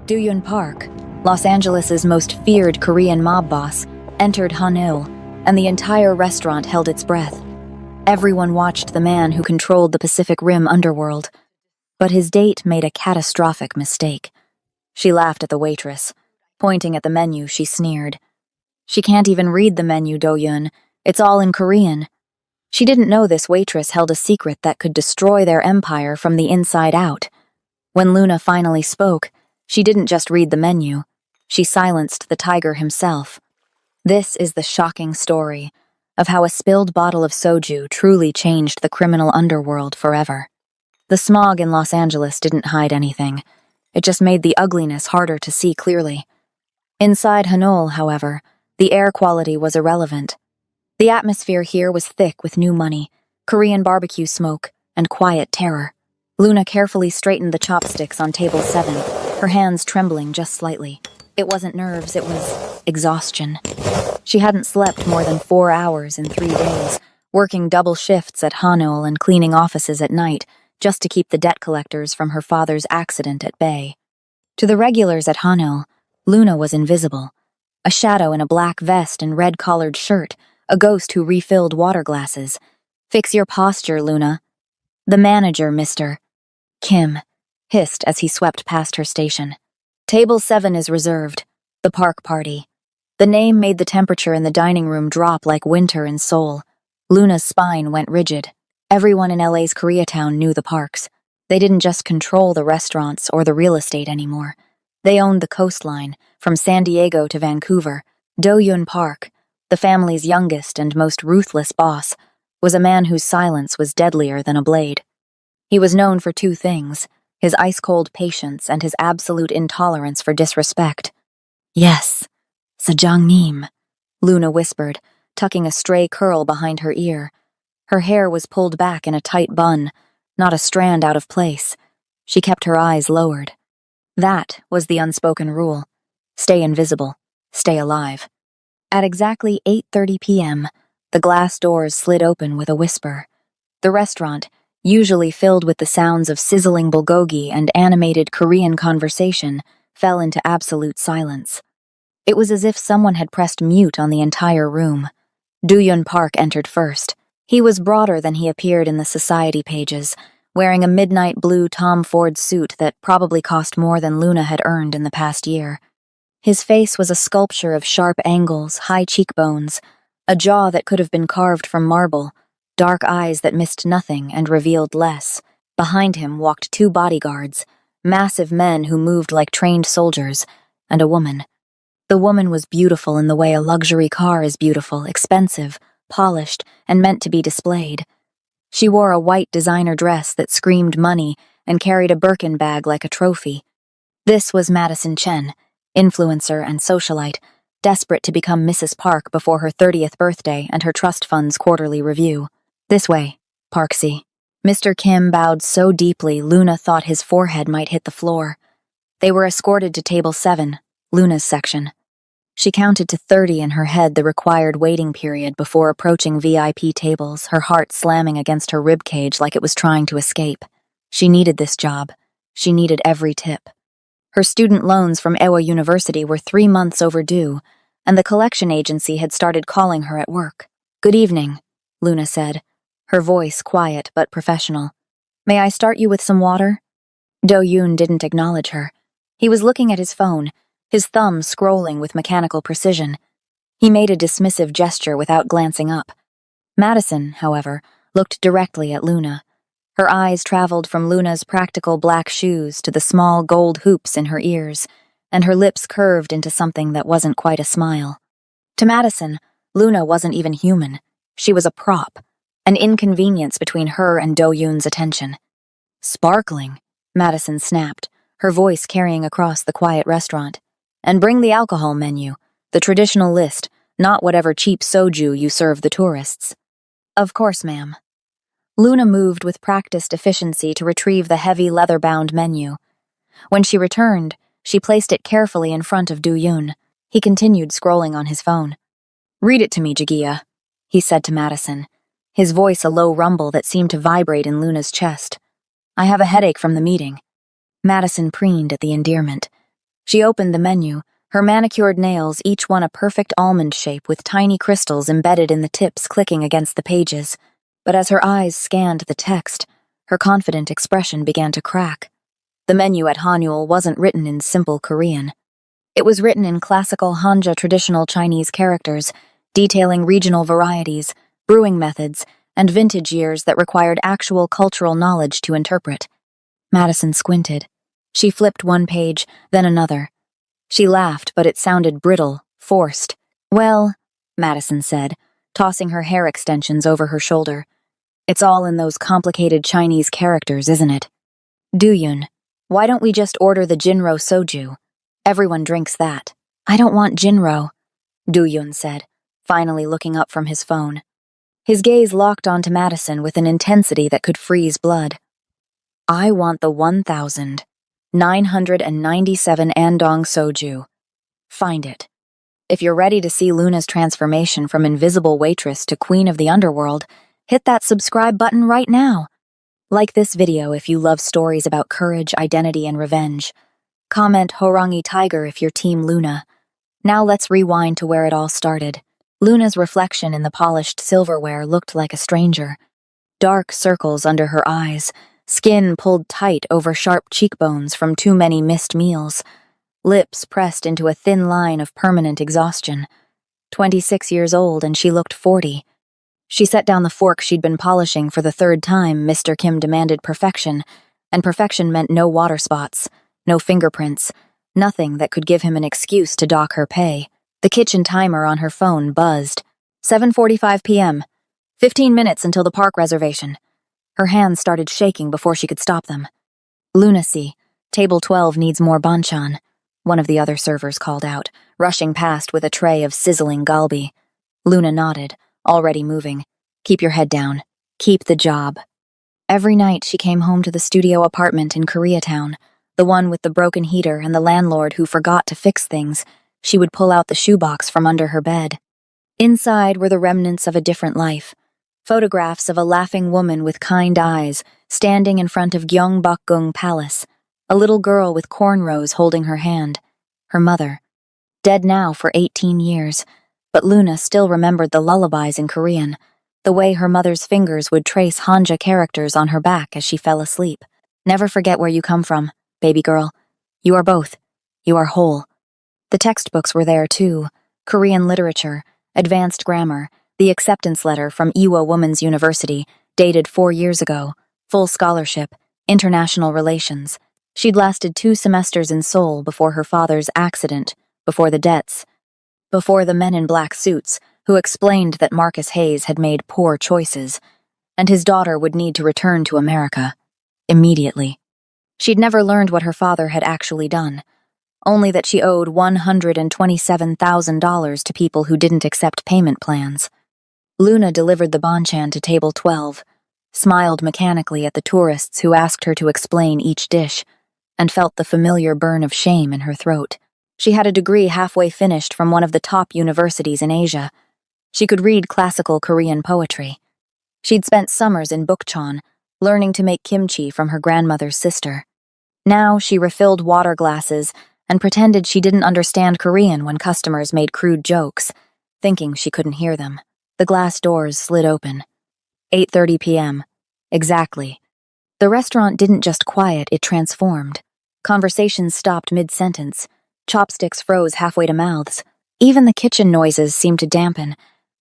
Duyun Park, Los Angeles' most feared Korean mob boss, entered Hanul, and the entire restaurant held its breath. Everyone watched the man who controlled the Pacific Rim underworld. But his date made a catastrophic mistake. She laughed at the waitress. Pointing at the menu, she sneered. "She can't even read the menu, Do-yun. It's all in Korean." She didn't know this waitress held a secret that could destroy their empire from the inside out. When Luna finally spoke, she didn't just read the menu. She silenced the tiger himself. This is the shocking story of how a spilled bottle of soju truly changed the criminal underworld forever. The smog in Los Angeles didn't hide anything. It just made the ugliness harder to see clearly. Inside Hanul, however, the air quality was irrelevant. The atmosphere here was thick with new money, Korean barbecue smoke, and quiet terror. Luna carefully straightened the chopsticks on table 7, her hands trembling just slightly. It wasn't nerves, it was exhaustion. She hadn't slept more than 4 hours in 3 days, working double shifts at Hanul and cleaning offices at night, just to keep the debt collectors from her father's accident at bay. To the regulars at Hanul, Luna was invisible. A shadow in a black vest and red-collared shirt, a ghost who refilled water glasses. "Fix your posture, Luna." "The manager, Mr. Kim," hissed as he swept past her station. "Table 7 is reserved. The park party." The name made the temperature in the dining room drop like winter in Seoul. Luna's spine went rigid. Everyone in LA's Koreatown knew the parks. They didn't just control the restaurants or the real estate anymore. They owned the coastline, from San Diego to Vancouver. Do-yun Park, the family's youngest and most ruthless boss, was a man whose silence was deadlier than a blade. He was known for 2 things, his ice-cold patience and his absolute intolerance for disrespect. "Yes, Sajangnim," Luna whispered, tucking a stray curl behind her ear. Her hair was pulled back in a tight bun, not a strand out of place. She kept her eyes lowered. That was the unspoken rule. Stay invisible. Stay alive. At exactly 8:30 p.m., the glass doors slid open with a whisper. The restaurant, usually filled with the sounds of sizzling bulgogi and animated Korean conversation, fell into absolute silence. It was as if someone had pressed mute on the entire room. Duyun Park entered first. He was broader than he appeared in the society pages, wearing a midnight blue Tom Ford suit that probably cost more than Luna had earned in the past year. His face was a sculpture of sharp angles, high cheekbones, a jaw that could have been carved from marble, dark eyes that missed nothing and revealed less. Behind him walked 2 bodyguards, massive men who moved like trained soldiers, and a woman. The woman was beautiful in the way a luxury car is beautiful, expensive, polished, and meant to be displayed. She wore a white designer dress that screamed money and carried a Birkin bag like a trophy. This was Madison Chen, influencer and socialite, desperate to become Mrs. Park before her 30th birthday and her trust fund's quarterly review. "This way, Parksy." Mr. Kim bowed so deeply Luna thought his forehead might hit the floor. They were escorted to table 7, Luna's section. She counted to 30 in her head, the required waiting period before approaching VIP tables, her heart slamming against her ribcage like it was trying to escape. She needed this job. She needed every tip. Her student loans from Iowa University were 3 months overdue, and the collection agency had started calling her at work. "Good evening," Luna said, her voice quiet but professional. "May I start you with some water?" Do-yun didn't acknowledge her. He was looking at his phone, his thumb scrolling with mechanical precision. He made a dismissive gesture without glancing up. Madison, however, looked directly at Luna. Her eyes traveled from Luna's practical black shoes to the small gold hoops in her ears, and her lips curved into something that wasn't quite a smile. To Madison, Luna wasn't even human. She was a prop, an inconvenience between her and Do-yun's attention. "Sparkling," Madison snapped, her voice carrying across the quiet restaurant. "And bring the alcohol menu, the traditional list, not whatever cheap soju you serve the tourists." "Of course, ma'am." Luna moved with practiced efficiency to retrieve the heavy leather-bound menu. When she returned, she placed it carefully in front of Do-yun. He continued scrolling on his phone. "Read it to me, Jagia," he said to Madison, his voice a low rumble that seemed to vibrate in Luna's chest. "I have a headache from the meeting." Madison preened at the endearment. She opened the menu, her manicured nails each one a perfect almond shape with tiny crystals embedded in the tips clicking against the pages. But as her eyes scanned the text, her confident expression began to crack. The menu at Hanyul wasn't written in simple Korean. It was written in classical Hanja traditional Chinese characters, detailing regional varieties, brewing methods, and vintage years that required actual cultural knowledge to interpret. Madison squinted. She flipped one page, then another. She laughed, but it sounded brittle, forced. Well, Madison said, tossing her hair extensions over her shoulder. It's all in those complicated Chinese characters, isn't it? Duyun, why don't we just order the Jinro soju? Everyone drinks that. I don't want Jinro, Duyun said, finally looking up from his phone. His gaze locked onto Madison with an intensity that could freeze blood. I want the 1,997 Andong soju. Find it. If you're ready to see Luna's transformation from invisible waitress to queen of the underworld, hit that subscribe button right now. Like this video if you love stories about courage, identity, and revenge. Comment Horangi Tiger if you're Team Luna. Now let's rewind to where it all started. Luna's reflection in the polished silverware looked like a stranger. Dark circles under her eyes, skin pulled tight over sharp cheekbones from too many missed meals, lips pressed into a thin line of permanent exhaustion. 26 years old and she looked 40. She set down the fork she'd been polishing for the third time. Mr. Kim demanded perfection, and perfection meant no water spots, no fingerprints, nothing that could give him an excuse to dock her pay. The kitchen timer on her phone buzzed. 7:45 p.m. 15 minutes until the park reservation. Her hands started shaking before she could stop them. Lunacy, table 12 needs more banchan, one of the other servers called out, rushing past with a tray of sizzling galbi. Luna nodded, already moving. Keep your head down. Keep the job. Every night she came home to the studio apartment in Koreatown, the one with the broken heater and the landlord who forgot to fix things. She would pull out the shoebox from under her bed. Inside were the remnants of a different life. Photographs of a laughing woman with kind eyes standing in front of Gyeongbokgung Palace, a little girl with cornrows holding her hand. Her mother. Dead now for 18 years. But Luna still remembered the lullabies in Korean, the way her mother's fingers would trace Hanja characters on her back as she fell asleep. Never forget where you come from, baby girl. You are both. You are whole. The textbooks were there too. Korean literature, advanced grammar, the acceptance letter from Iwa Women's University, dated 4 years ago, full scholarship, international relations. She'd lasted 2 semesters in Seoul before her father's accident, before the debts, before the men in black suits, who explained that Marcus Hayes had made poor choices, and his daughter would need to return to America. Immediately. She'd never learned what her father had actually done, only that she owed $127,000 to people who didn't accept payment plans. Luna delivered the banchan to table 12, smiled mechanically at the tourists who asked her to explain each dish, and felt the familiar burn of shame in her throat. She had a degree halfway finished from one of the top universities in Asia. She could read classical Korean poetry. She'd spent summers in Bukchon, learning to make kimchi from her grandmother's sister. Now she refilled water glasses and pretended she didn't understand Korean when customers made crude jokes, thinking she couldn't hear them. The glass doors slid open. 8:30 p.m. Exactly. The restaurant didn't just quiet, it transformed. Conversations stopped mid-sentence. Chopsticks froze halfway to mouths. Even the kitchen noises seemed to dampen,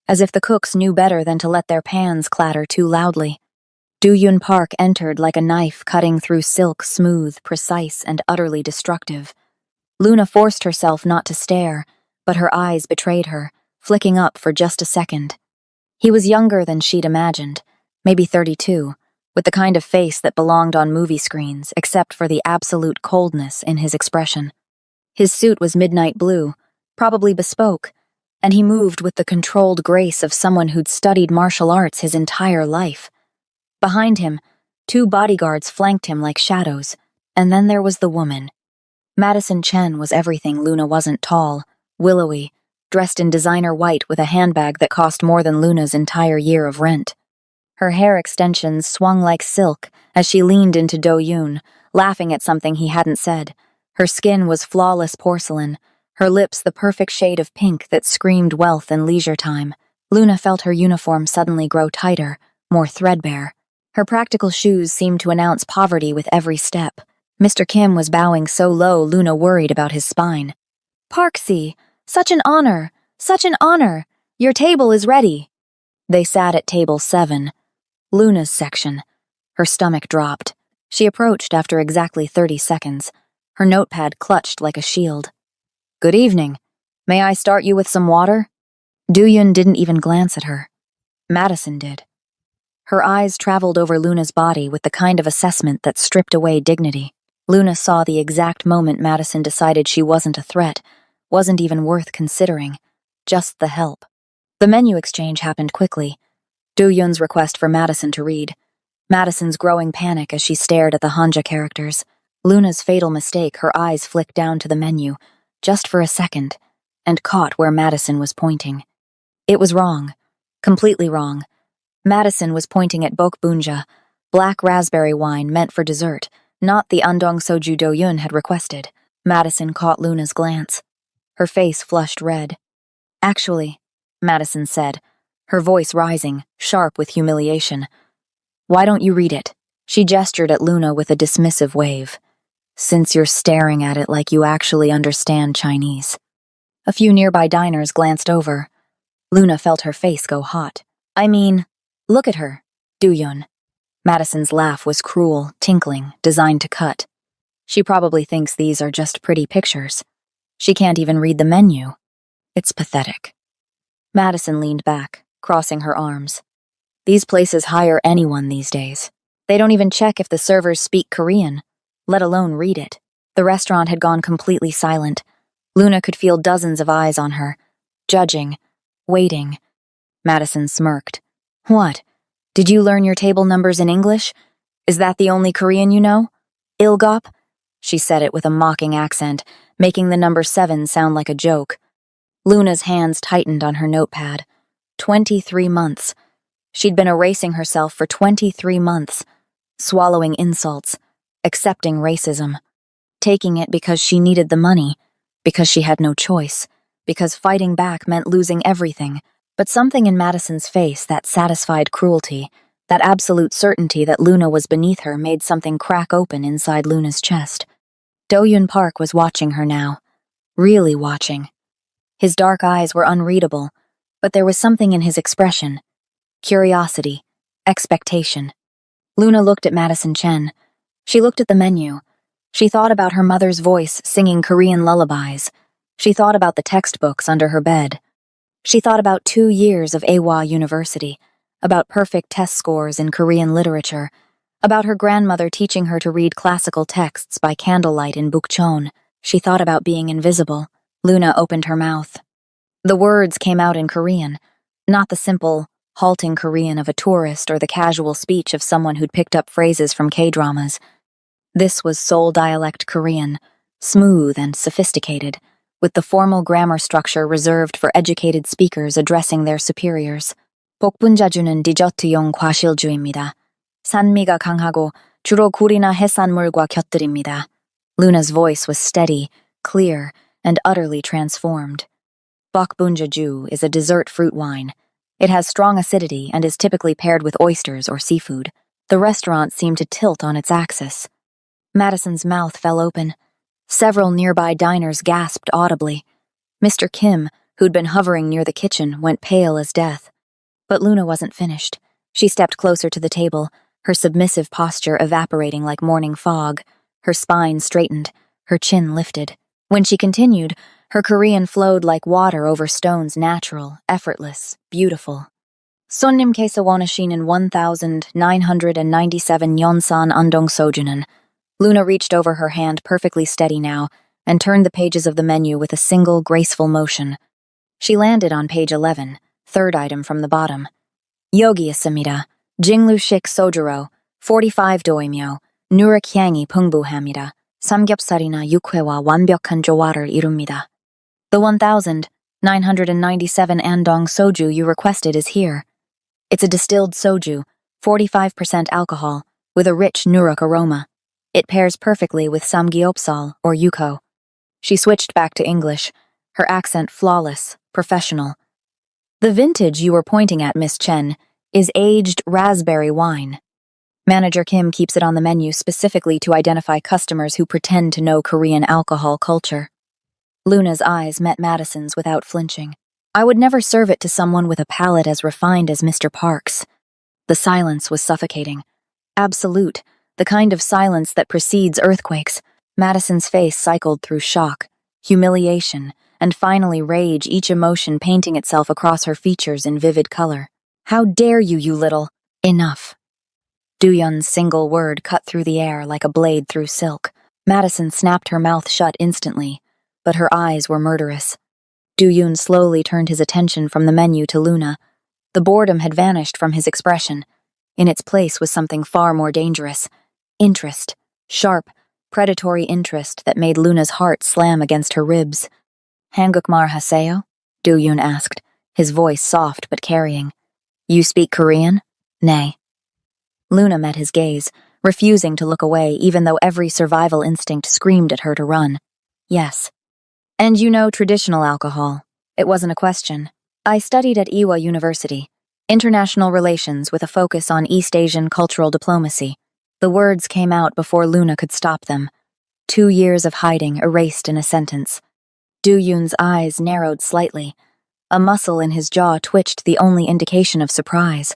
as if the cooks knew better than to let their pans clatter too loudly. Duyun Park entered like a knife cutting through silk, smooth, precise, and utterly destructive. Luna forced herself not to stare, but her eyes betrayed her, flicking up for just a second. He was younger than she'd imagined, maybe 32, with the kind of face that belonged on movie screens, except for the absolute coldness in his expression. His suit was midnight blue, probably bespoke, and he moved with the controlled grace of someone who'd studied martial arts his entire life. Behind him, 2 bodyguards flanked him like shadows, and then there was the woman. Madison Chen was everything Luna wasn't: tall, willowy, dressed in designer white with a handbag that cost more than Luna's entire year of rent. Her hair extensions swung like silk as she leaned into Do-yoon, laughing at something he hadn't said, Her skin was flawless porcelain, her lips the perfect shade of pink that screamed wealth and leisure time. Luna felt her uniform suddenly grow tighter, more threadbare. Her practical shoes seemed to announce poverty with every step. Mr. Kim was bowing so low Luna worried about his spine. "Parksy, such an honor! Such an honor! Your table is ready." They sat at table 7, Luna's section. Her stomach dropped. She approached after exactly 30 seconds. Her notepad clutched like a shield. "Good evening. May I start you with some water?" Duyun didn't even glance at her. Madison did. Her eyes traveled over Luna's body with the kind of assessment that stripped away dignity. Luna saw the exact moment Madison decided she wasn't a threat, wasn't even worth considering, just the help. The menu exchange happened quickly. Duyun's request for Madison to read. Madison's growing panic as she stared at the Hanja characters. Luna's fatal mistake, her eyes flicked down to the menu, just for a second, and caught where Madison was pointing. It was wrong. Completely wrong. Madison was pointing at Bok Bunja, black raspberry wine meant for dessert, not the Andong Soju Doyun had requested. Madison caught Luna's glance. Her face flushed red. "Actually," Madison said, her voice rising, sharp with humiliation, "why don't you read it?" She gestured at Luna with a dismissive wave. "Since you're staring at it like you actually understand Chinese." A few nearby diners glanced over. Luna felt her face go hot. "I mean, look at her, Duyun." Madison's laugh was cruel, tinkling, designed to cut. "She probably thinks these are just pretty pictures. She can't even read the menu. It's pathetic." Madison leaned back, crossing her arms. "These places hire anyone these days. They don't even check if the servers speak Korean, let alone read it." The restaurant had gone completely silent. Luna could feel dozens of eyes on her, judging, waiting. Madison smirked. "What? Did you learn your table numbers in English? Is that the only Korean you know? Ilgop?" She said it with a mocking accent, making the number 7 sound like a joke. Luna's hands tightened on her notepad. 23 months. She'd been erasing herself for 23 months, swallowing insults, accepting racism, taking it because she needed the money, because she had no choice, because fighting back meant losing everything. But something in Madison's face, that satisfied cruelty, that absolute certainty that Luna was beneath her, made something crack open inside Luna's chest. Doyun Park was watching her now, really watching. His dark eyes were unreadable, but there was something in his expression. Curiosity, expectation. Luna looked at Madison Chen. She looked at the menu. She thought about her mother's voice singing Korean lullabies. She thought about the textbooks under her bed. She thought about 2 years of Awa University, about perfect test scores in Korean literature, about her grandmother teaching her to read classical texts by candlelight in Bukchon. She thought about being invisible. Luna opened her mouth. The words came out in Korean, not the simple, halting Korean of a tourist or the casual speech of someone who'd picked up phrases from K-dramas. This was Seoul dialect Korean, smooth and sophisticated, with the formal grammar structure reserved for educated speakers addressing their superiors. 복분자주는 디저트용 과실주입니다. 산미가 강하고 주로 굴이나 해산물과 곁들입니다. Luna's voice was steady, clear, and utterly transformed. Bokbunjaju is a dessert fruit wine. It has strong acidity and is typically paired with oysters or seafood. The restaurant seemed to tilt on its axis. Madison's mouth fell open. Several nearby diners gasped audibly. Mr. Kim, who'd been hovering near the kitchen, went pale as death. But Luna wasn't finished. She stepped closer to the table, her submissive posture evaporating like morning fog, her spine straightened, her chin lifted. When she continued, her Korean flowed like water over stones, natural, effortless, beautiful. 손님께서 원하시는 1,997 Yonsan Andong Sojunan. Luna reached over her hand, perfectly steady now, and turned the pages of the menu with a single, graceful motion. She landed on page 11, third item from the bottom. Yogi 있습니다. Jinglu-shik sojuro, 45 doimyo, 누룩향이 풍부합니다. 삼겹살이나 육회와 완벽한 조화를 이룹니다. The 1,997 Andong soju you requested is here. It's a distilled soju, 45% alcohol, with a rich nuruk aroma. It pairs perfectly with samgyeopsal or yuko. She switched back to English, her accent flawless, professional. The vintage you were pointing at, Miss Chen, is aged raspberry wine. Manager Kim keeps it on the menu specifically to identify customers who pretend to know Korean alcohol culture. Luna's eyes met Madison's without flinching. I would never serve it to someone with a palate as refined as Mr. Park's. The silence was suffocating. Absolute, the kind of silence that precedes earthquakes. Madison's face cycled through shock, humiliation, and finally rage, each emotion painting itself across her features in vivid color. How dare you, you little— Enough. Duyun's single word cut through the air like a blade through silk. Madison snapped her mouth shut instantly, but her eyes were murderous. Duyun slowly turned his attention from the menu to Luna. The boredom had vanished from his expression. In its place was something far more dangerous. Interest. Sharp, predatory interest that made Luna's heart slam against her ribs. "Hangukmar Haseo?" Duyun asked, his voice soft but carrying. "You speak Korean?" "Nay." Luna met his gaze, refusing to look away even though every survival instinct screamed at her to run. "Yes." "And you know traditional alcohol?" It wasn't a question. "I studied at Iwa University. International relations with a focus on East Asian cultural diplomacy." The words came out before Luna could stop them. 2 years of hiding erased in a sentence. Duyun's eyes narrowed slightly. A muscle in his jaw twitched, the only indication of surprise.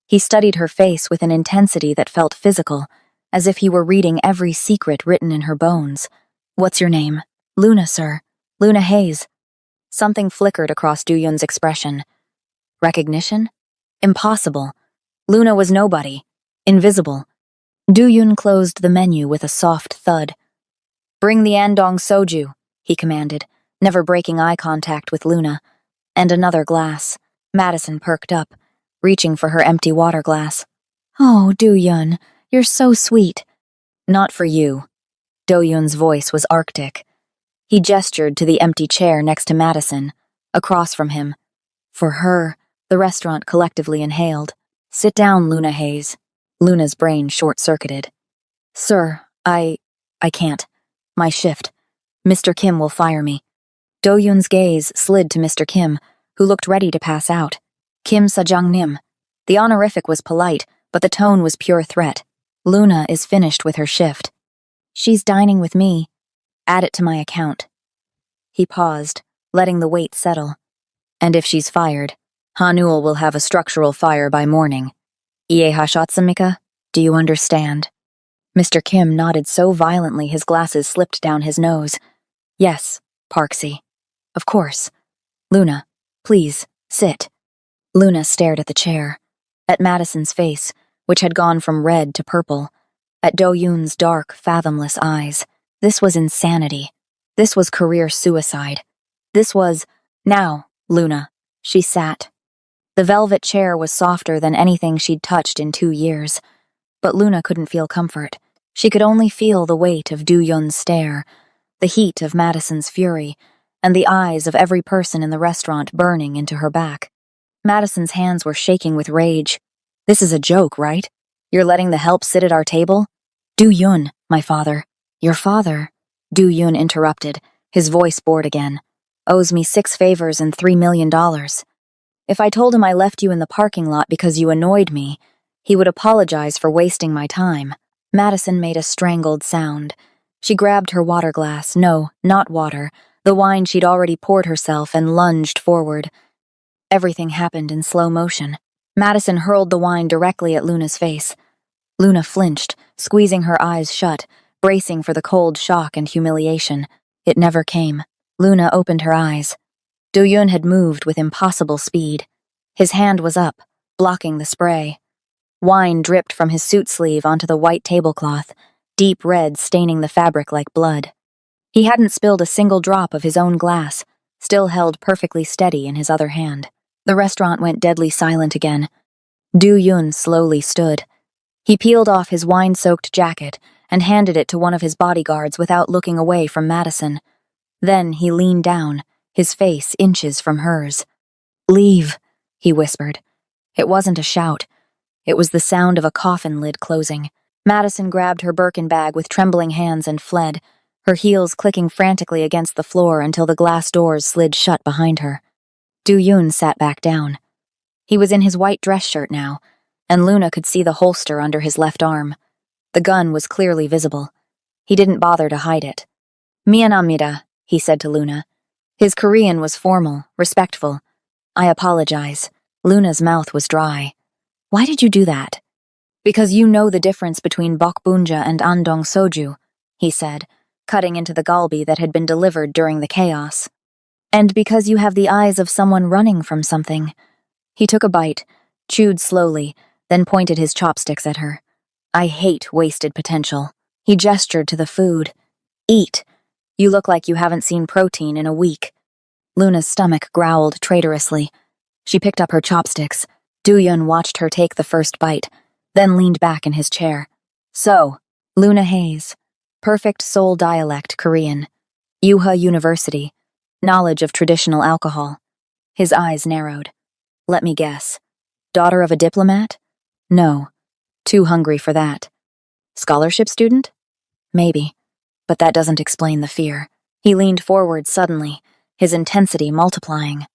He studied her face with an intensity that felt physical, as if he were reading every secret written in her bones. "What's your name?" "Luna, sir. Luna Hayes." Something flickered across Duyun's expression. Recognition? Impossible. Luna was nobody. Invisible. Duyun closed the menu with a soft thud. "Bring the Andong soju," he commanded, never breaking eye contact with Luna. "And another glass." Madison perked up, reaching for her empty water glass. "Oh, Duyun, you're so sweet." "Not for you." Doyun's voice was arctic. He gestured to the empty chair next to Madison, across from him. "For her," the restaurant collectively inhaled. "Sit down, Luna Hayes." Luna's brain short-circuited. "Sir, I can't. My shift. Mr. Kim will fire me." Doyun's gaze slid to Mr. Kim, who looked ready to pass out. "Kim Sajang-nim." The honorific was polite, but the tone was pure threat. "Luna is finished with her shift. She's dining with me. Add it to my account." He paused, letting the weight settle. "And if she's fired, Hanul will have a structural fire by morning. Ie Hashatsamika, do you understand?" Mr. Kim nodded so violently his glasses slipped down his nose. "Yes, Parksy. Of course. Luna, please, sit." Luna stared at the chair, at Madison's face, which had gone from red to purple, at Doyun's dark, fathomless eyes. This was insanity. This was career suicide. This was— "Now, Luna." She sat. The velvet chair was softer than anything she'd touched in 2 years. But Luna couldn't feel comfort. She could only feel the weight of Duyun's stare, the heat of Madison's fury, and the eyes of every person in the restaurant burning into her back. Madison's hands were shaking with rage. "This is a joke, right? You're letting the help sit at our table?" "Duyun, my father." "Your father," Duyun interrupted, his voice bored again, "owes me 6 favors and $3 million. If I told him I left you in the parking lot because you annoyed me, he would apologize for wasting my time." Madison made a strangled sound. She grabbed her water glass— no, not water, the wine she'd already poured herself— and lunged forward. Everything happened in slow motion. Madison hurled the wine directly at Luna's face. Luna flinched, squeezing her eyes shut, bracing for the cold shock and humiliation. It never came. Luna opened her eyes. Duyun had moved with impossible speed. His hand was up, blocking the spray. Wine dripped from his suit sleeve onto the white tablecloth, deep red staining the fabric like blood. He hadn't spilled a single drop of his own glass, still held perfectly steady in his other hand. The restaurant went deadly silent again. Duyun slowly stood. He peeled off his wine-soaked jacket and handed it to one of his bodyguards without looking away from Madison. Then he leaned down, his face inches from hers. "Leave," he whispered. It wasn't a shout. It was the sound of a coffin lid closing. Madison grabbed her Birkin bag with trembling hands and fled, her heels clicking frantically against the floor until the glass doors slid shut behind her. Do-yoon sat back down. He was in his white dress shirt now, and Luna could see the holster under his left arm. The gun was clearly visible. He didn't bother to hide it. "Mianamida," he said to Luna. His Korean was formal, respectful. "I apologize." Luna's mouth was dry. "Why did you do that?" "Because you know the difference between bokbunja and andong soju," he said, cutting into the galbi that had been delivered during the chaos. "And because you have the eyes of someone running from something." He took a bite, chewed slowly, then pointed his chopsticks at her. "I hate wasted potential." He gestured to the food. "Eat. You look like you haven't seen protein in a week." Luna's stomach growled traitorously. She picked up her chopsticks. Do-yoon watched her take the first bite, then leaned back in his chair. "So, Luna Hayes. Perfect Seoul dialect Korean. Yuha University. Knowledge of traditional alcohol." His eyes narrowed. "Let me guess. Daughter of a diplomat?" "No. Too hungry for that." "Scholarship student?" "Maybe. But that doesn't explain the fear." He leaned forward suddenly, his intensity multiplying.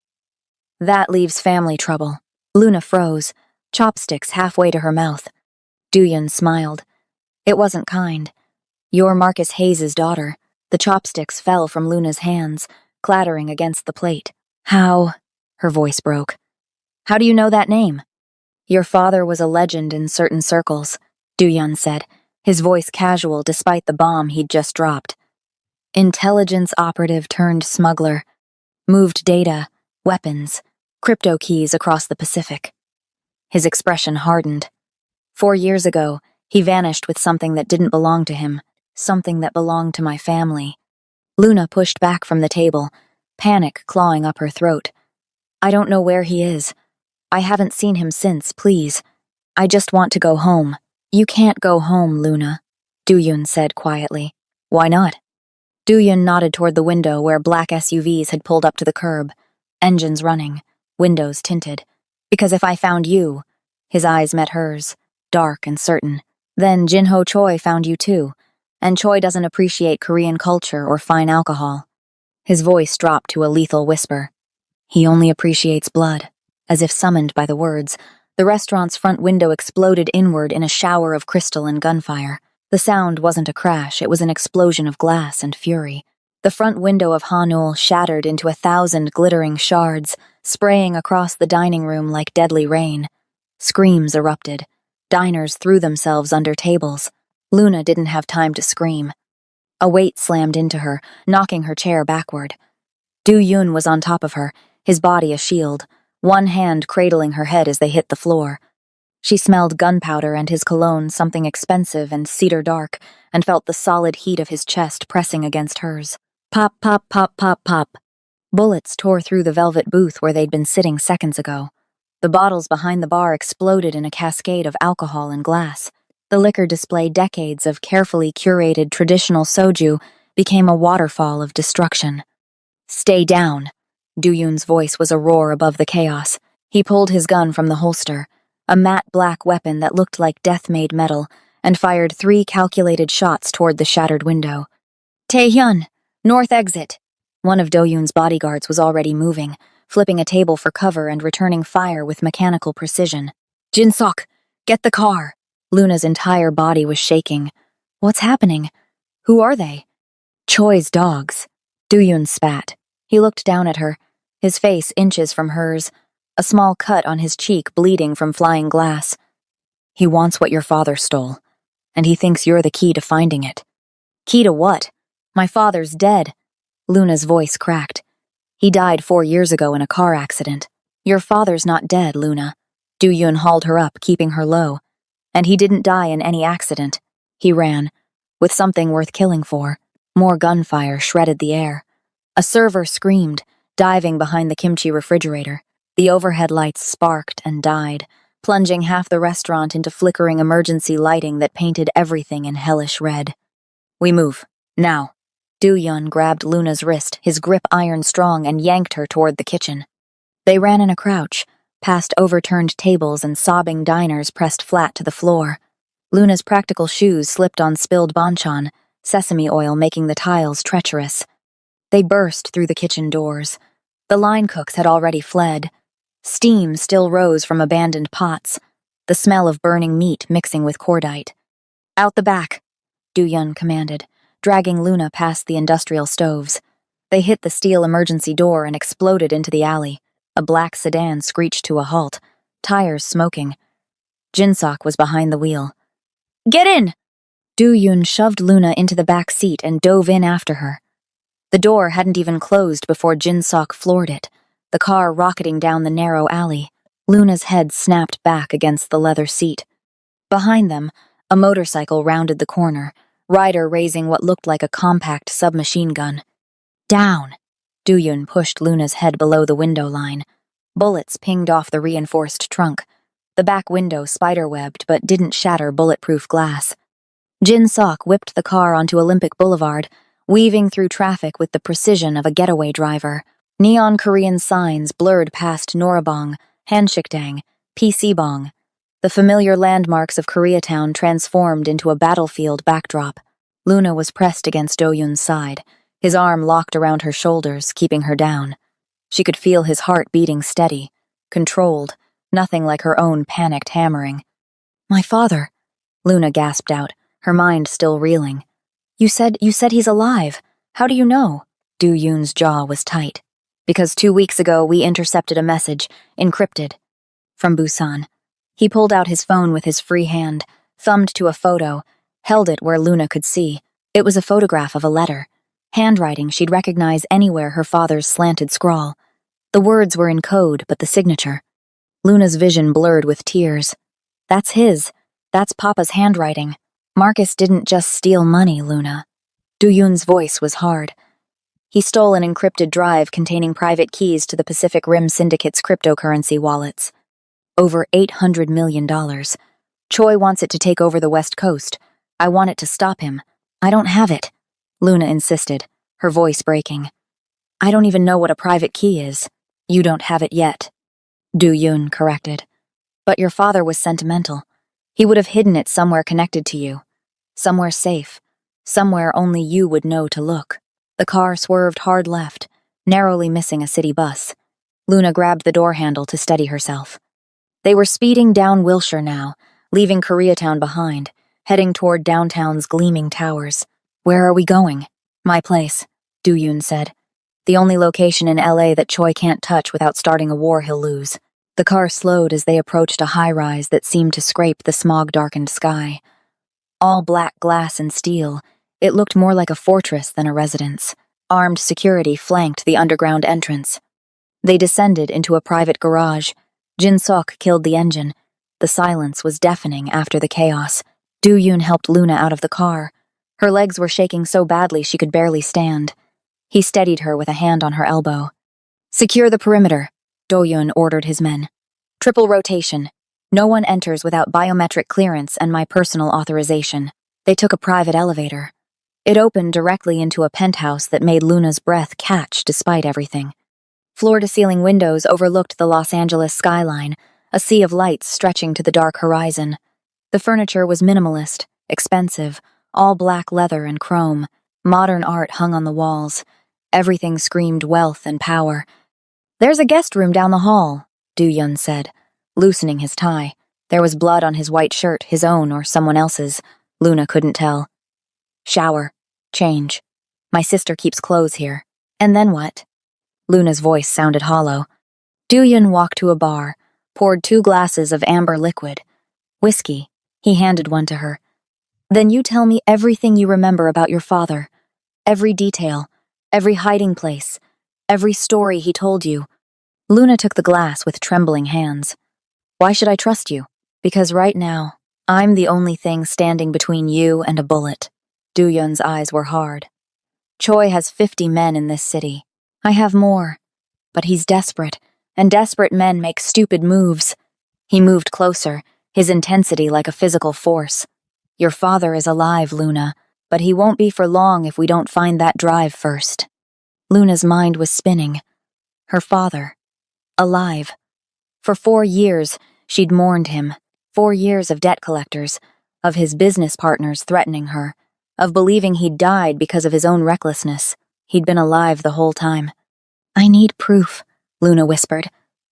"That leaves family trouble." Luna froze, chopsticks halfway to her mouth. Do-yoon smiled. "It wasn't kind. You're Marcus Hayes's daughter." The chopsticks fell from Luna's hands, clattering against the plate. "How?" Her voice broke. "How do you know that name?" "Your father was a legend in certain circles," Do-yoon said, his voice casual despite the bomb he'd just dropped. "Intelligence operative turned smuggler. Moved data, weapons, crypto keys across the Pacific." His expression hardened. 4 years ago, he vanished with something that didn't belong to him, something that belonged to my family. Luna pushed back from the table, panic clawing up her throat. "I don't know where he is. I haven't seen him since, please. I just want to go home." "You can't go home, Luna," Do-yoon said quietly. "Why not?" Do-yoon nodded toward the window where black SUVs had pulled up to the curb, engines running, windows tinted. "Because if I found you," his eyes met hers, dark and certain, "then Jinho Choi found you too, and Choi doesn't appreciate Korean culture or fine alcohol." His voice dropped to a lethal whisper. "He only appreciates blood." As if summoned by the words, the restaurant's front window exploded inward in a shower of crystal and gunfire. The sound wasn't a crash, it was an explosion of glass and fury. The front window of Hanul shattered into 1,000 glittering shards, spraying across the dining room like deadly rain. Screams erupted. Diners threw themselves under tables. Luna didn't have time to scream. A weight slammed into her, knocking her chair backward. Do-yoon was on top of her, his body a shield, one hand cradling her head as they hit the floor. She smelled gunpowder and his cologne, something expensive and cedar dark, and felt the solid heat of his chest pressing against hers. Pop, pop, pop, pop, pop. Bullets tore through the velvet booth where they'd been sitting seconds ago. The bottles behind the bar exploded in a cascade of alcohol and glass. The liquor display, decades of carefully curated traditional soju, became a waterfall of destruction. "Stay down." Do-yoon's voice was a roar above the chaos. He pulled his gun from the holster, a matte black weapon that looked like death-made metal, and fired 3 calculated shots toward the shattered window. "Taehyun, north exit." One of Do-yoon's bodyguards was already moving, flipping a table for cover and returning fire with mechanical precision. "Jin-sok, get the car." Luna's entire body was shaking. "What's happening? Who are they?" "Choi's dogs." Do-yoon spat. He looked down at her, his face inches from hers, a small cut on his cheek bleeding from flying glass. "He wants what your father stole, and he thinks you're the key to finding it." "Key to what? My father's dead." Luna's voice cracked. "He died 4 years ago in a car accident." "Your father's not dead, Luna." Do-yoon hauled her up, keeping her low. "And he didn't die in any accident. He ran, with something worth killing for." More gunfire shredded the air. A server screamed, diving behind the kimchi refrigerator. The overhead lights sparked and died, plunging half the restaurant into flickering emergency lighting that painted everything in hellish red. "We move. Now." Do-yoon grabbed Luna's wrist, his grip iron strong, and yanked her toward the kitchen. They ran in a crouch, past overturned tables and sobbing diners pressed flat to the floor. Luna's practical shoes slipped on spilled banchan, sesame oil making the tiles treacherous. They burst through the kitchen doors. The line cooks had already fled. Steam still rose from abandoned pots, the smell of burning meat mixing with cordite. "Out the back," Du-yun commanded, dragging Luna past the industrial stoves. They hit the steel emergency door and exploded into the alley. A black sedan screeched to a halt, tires smoking. Jinsok was behind the wheel. "Get in!" Du-yun shoved Luna into the back seat and dove in after her. The door hadn't even closed before Jinsok floored it, the car rocketing down the narrow alley. Luna's head snapped back against the leather seat. Behind them, a motorcycle rounded the corner, rider raising what looked like a compact submachine gun. "Down!" Du-yun pushed Luna's head below the window line. Bullets pinged off the reinforced trunk. The back window spiderwebbed but didn't shatter bulletproof glass. Jin-sok whipped the car onto Olympic Boulevard, weaving through traffic with the precision of a getaway driver. Neon Korean signs blurred past Norabong, Hanshikdang, PCbong. The familiar landmarks of Koreatown transformed into a battlefield backdrop. Luna was pressed against Do-yun's side, his arm locked around her shoulders, keeping her down. She could feel his heart beating steady, controlled, nothing like her own panicked hammering. "My father," Luna gasped out, her mind still reeling. You said he's alive. How do you know?" Du-yun's jaw was tight. "Because 2 weeks ago we intercepted a message, encrypted. From Busan." He pulled out his phone with his free hand, thumbed to a photo, held it where Luna could see. It was a photograph of a letter. Handwriting she'd recognize anywhere her father's slanted scrawl. The words were in code, but the signature. Luna's vision blurred with tears. "That's his. That's Papa's handwriting. Marcus didn't just steal money, Luna." Du-yun's voice was hard. "He stole an encrypted drive containing private keys to the Pacific Rim Syndicate's cryptocurrency wallets. Over $800 million. Choi wants it to take over the West Coast. I want it to stop him. I don't have it," Luna insisted, her voice breaking. "I don't even know what a private key is." "You don't have it yet," Du-yun corrected. "But your father was sentimental. He would have hidden it somewhere connected to you. Somewhere safe. Somewhere only you would know to look." The car swerved hard left, narrowly missing a city bus. Luna grabbed the door handle to steady herself. They were speeding down Wilshire now, leaving Koreatown behind, heading toward downtown's gleaming towers. "Where are we going?" "My place," Du-yun said. "The only location in LA that Choi can't touch without starting a war he'll lose." The car slowed as they approached a high-rise that seemed to scrape the smog-darkened sky. All black glass and steel, it looked more like a fortress than a residence. Armed security flanked the underground entrance. They descended into a private garage. Jin-sok killed the engine. The silence was deafening after the chaos. Du-yun helped Luna out of the car. Her legs were shaking so badly she could barely stand. He steadied her with a hand on her elbow. "Secure the perimeter," Do-yun ordered his men. "Triple rotation. No one enters without biometric clearance and my personal authorization." They took a private elevator. It opened directly into a penthouse that made Luna's breath catch despite everything. Floor-to-ceiling windows overlooked the Los Angeles skyline, a sea of lights stretching to the dark horizon. The furniture was minimalist, expensive, all black leather and chrome. Modern art hung on the walls. Everything screamed wealth and power. "There's a guest room down the hall," Du-yun said, loosening his tie. There was blood on his white shirt, his own or someone else's. Luna couldn't tell. "Shower. Change. My sister keeps clothes here." "And then what?" Luna's voice sounded hollow. Du-yun walked to a bar, poured 2 glasses of amber liquid. "Whiskey." He handed one to her. "Then you tell me everything you remember about your father. Every detail, every hiding place, every story he told you." Luna took the glass with trembling hands. "Why should I trust you?" "Because right now, I'm the only thing standing between you and a bullet." Du-yun's eyes were hard. "Choi has 50 men in this city. I have more. But he's desperate, and desperate men make stupid moves." He moved closer, his intensity like a physical force. "Your father is alive, Luna, but he won't be for long if we don't find that drive first." Luna's mind was spinning. Her father. Alive. For 4 years, she'd mourned him. 4 years of debt collectors, of his business partners threatening her, of believing he'd died because of his own recklessness. He'd been alive the whole time. "I need proof," Luna whispered.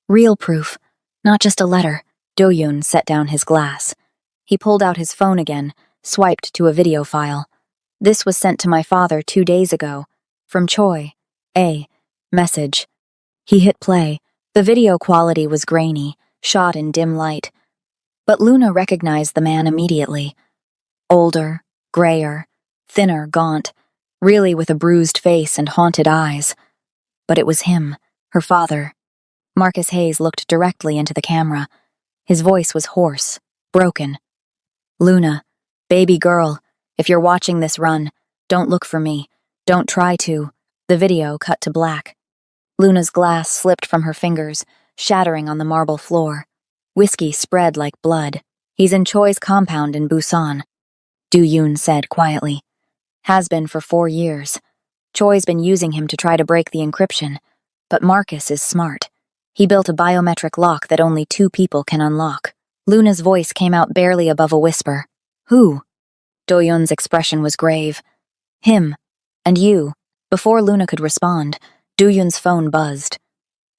"Real proof, not just a letter." Do-yoon set down his glass. He pulled out his phone again, swiped to a video file. "This was sent to my father 2 days ago. From Choi. A. Message." He hit play. The video quality was grainy, shot in dim light. But Luna recognized the man immediately. Older, grayer, thinner, gaunt, really with a bruised face and haunted eyes. But it was him, her father. Marcus Hayes looked directly into the camera. His voice was hoarse, broken. "Luna, baby girl, if you're watching this run, don't look for me. Don't try to." The video cut to black. Luna's glass slipped from her fingers, shattering on the marble floor. Whiskey spread like blood. "He's in Choi's compound in Busan," Do-yoon said quietly. "Has been for 4 years. Choi's been using him to try to break the encryption. But Marcus is smart. He built a biometric lock that only 2 people can unlock." Luna's voice came out barely above a whisper. "Who?" Do-yoon's expression was grave. "Him. And you." Before Luna could respond, Do-yoon's phone buzzed.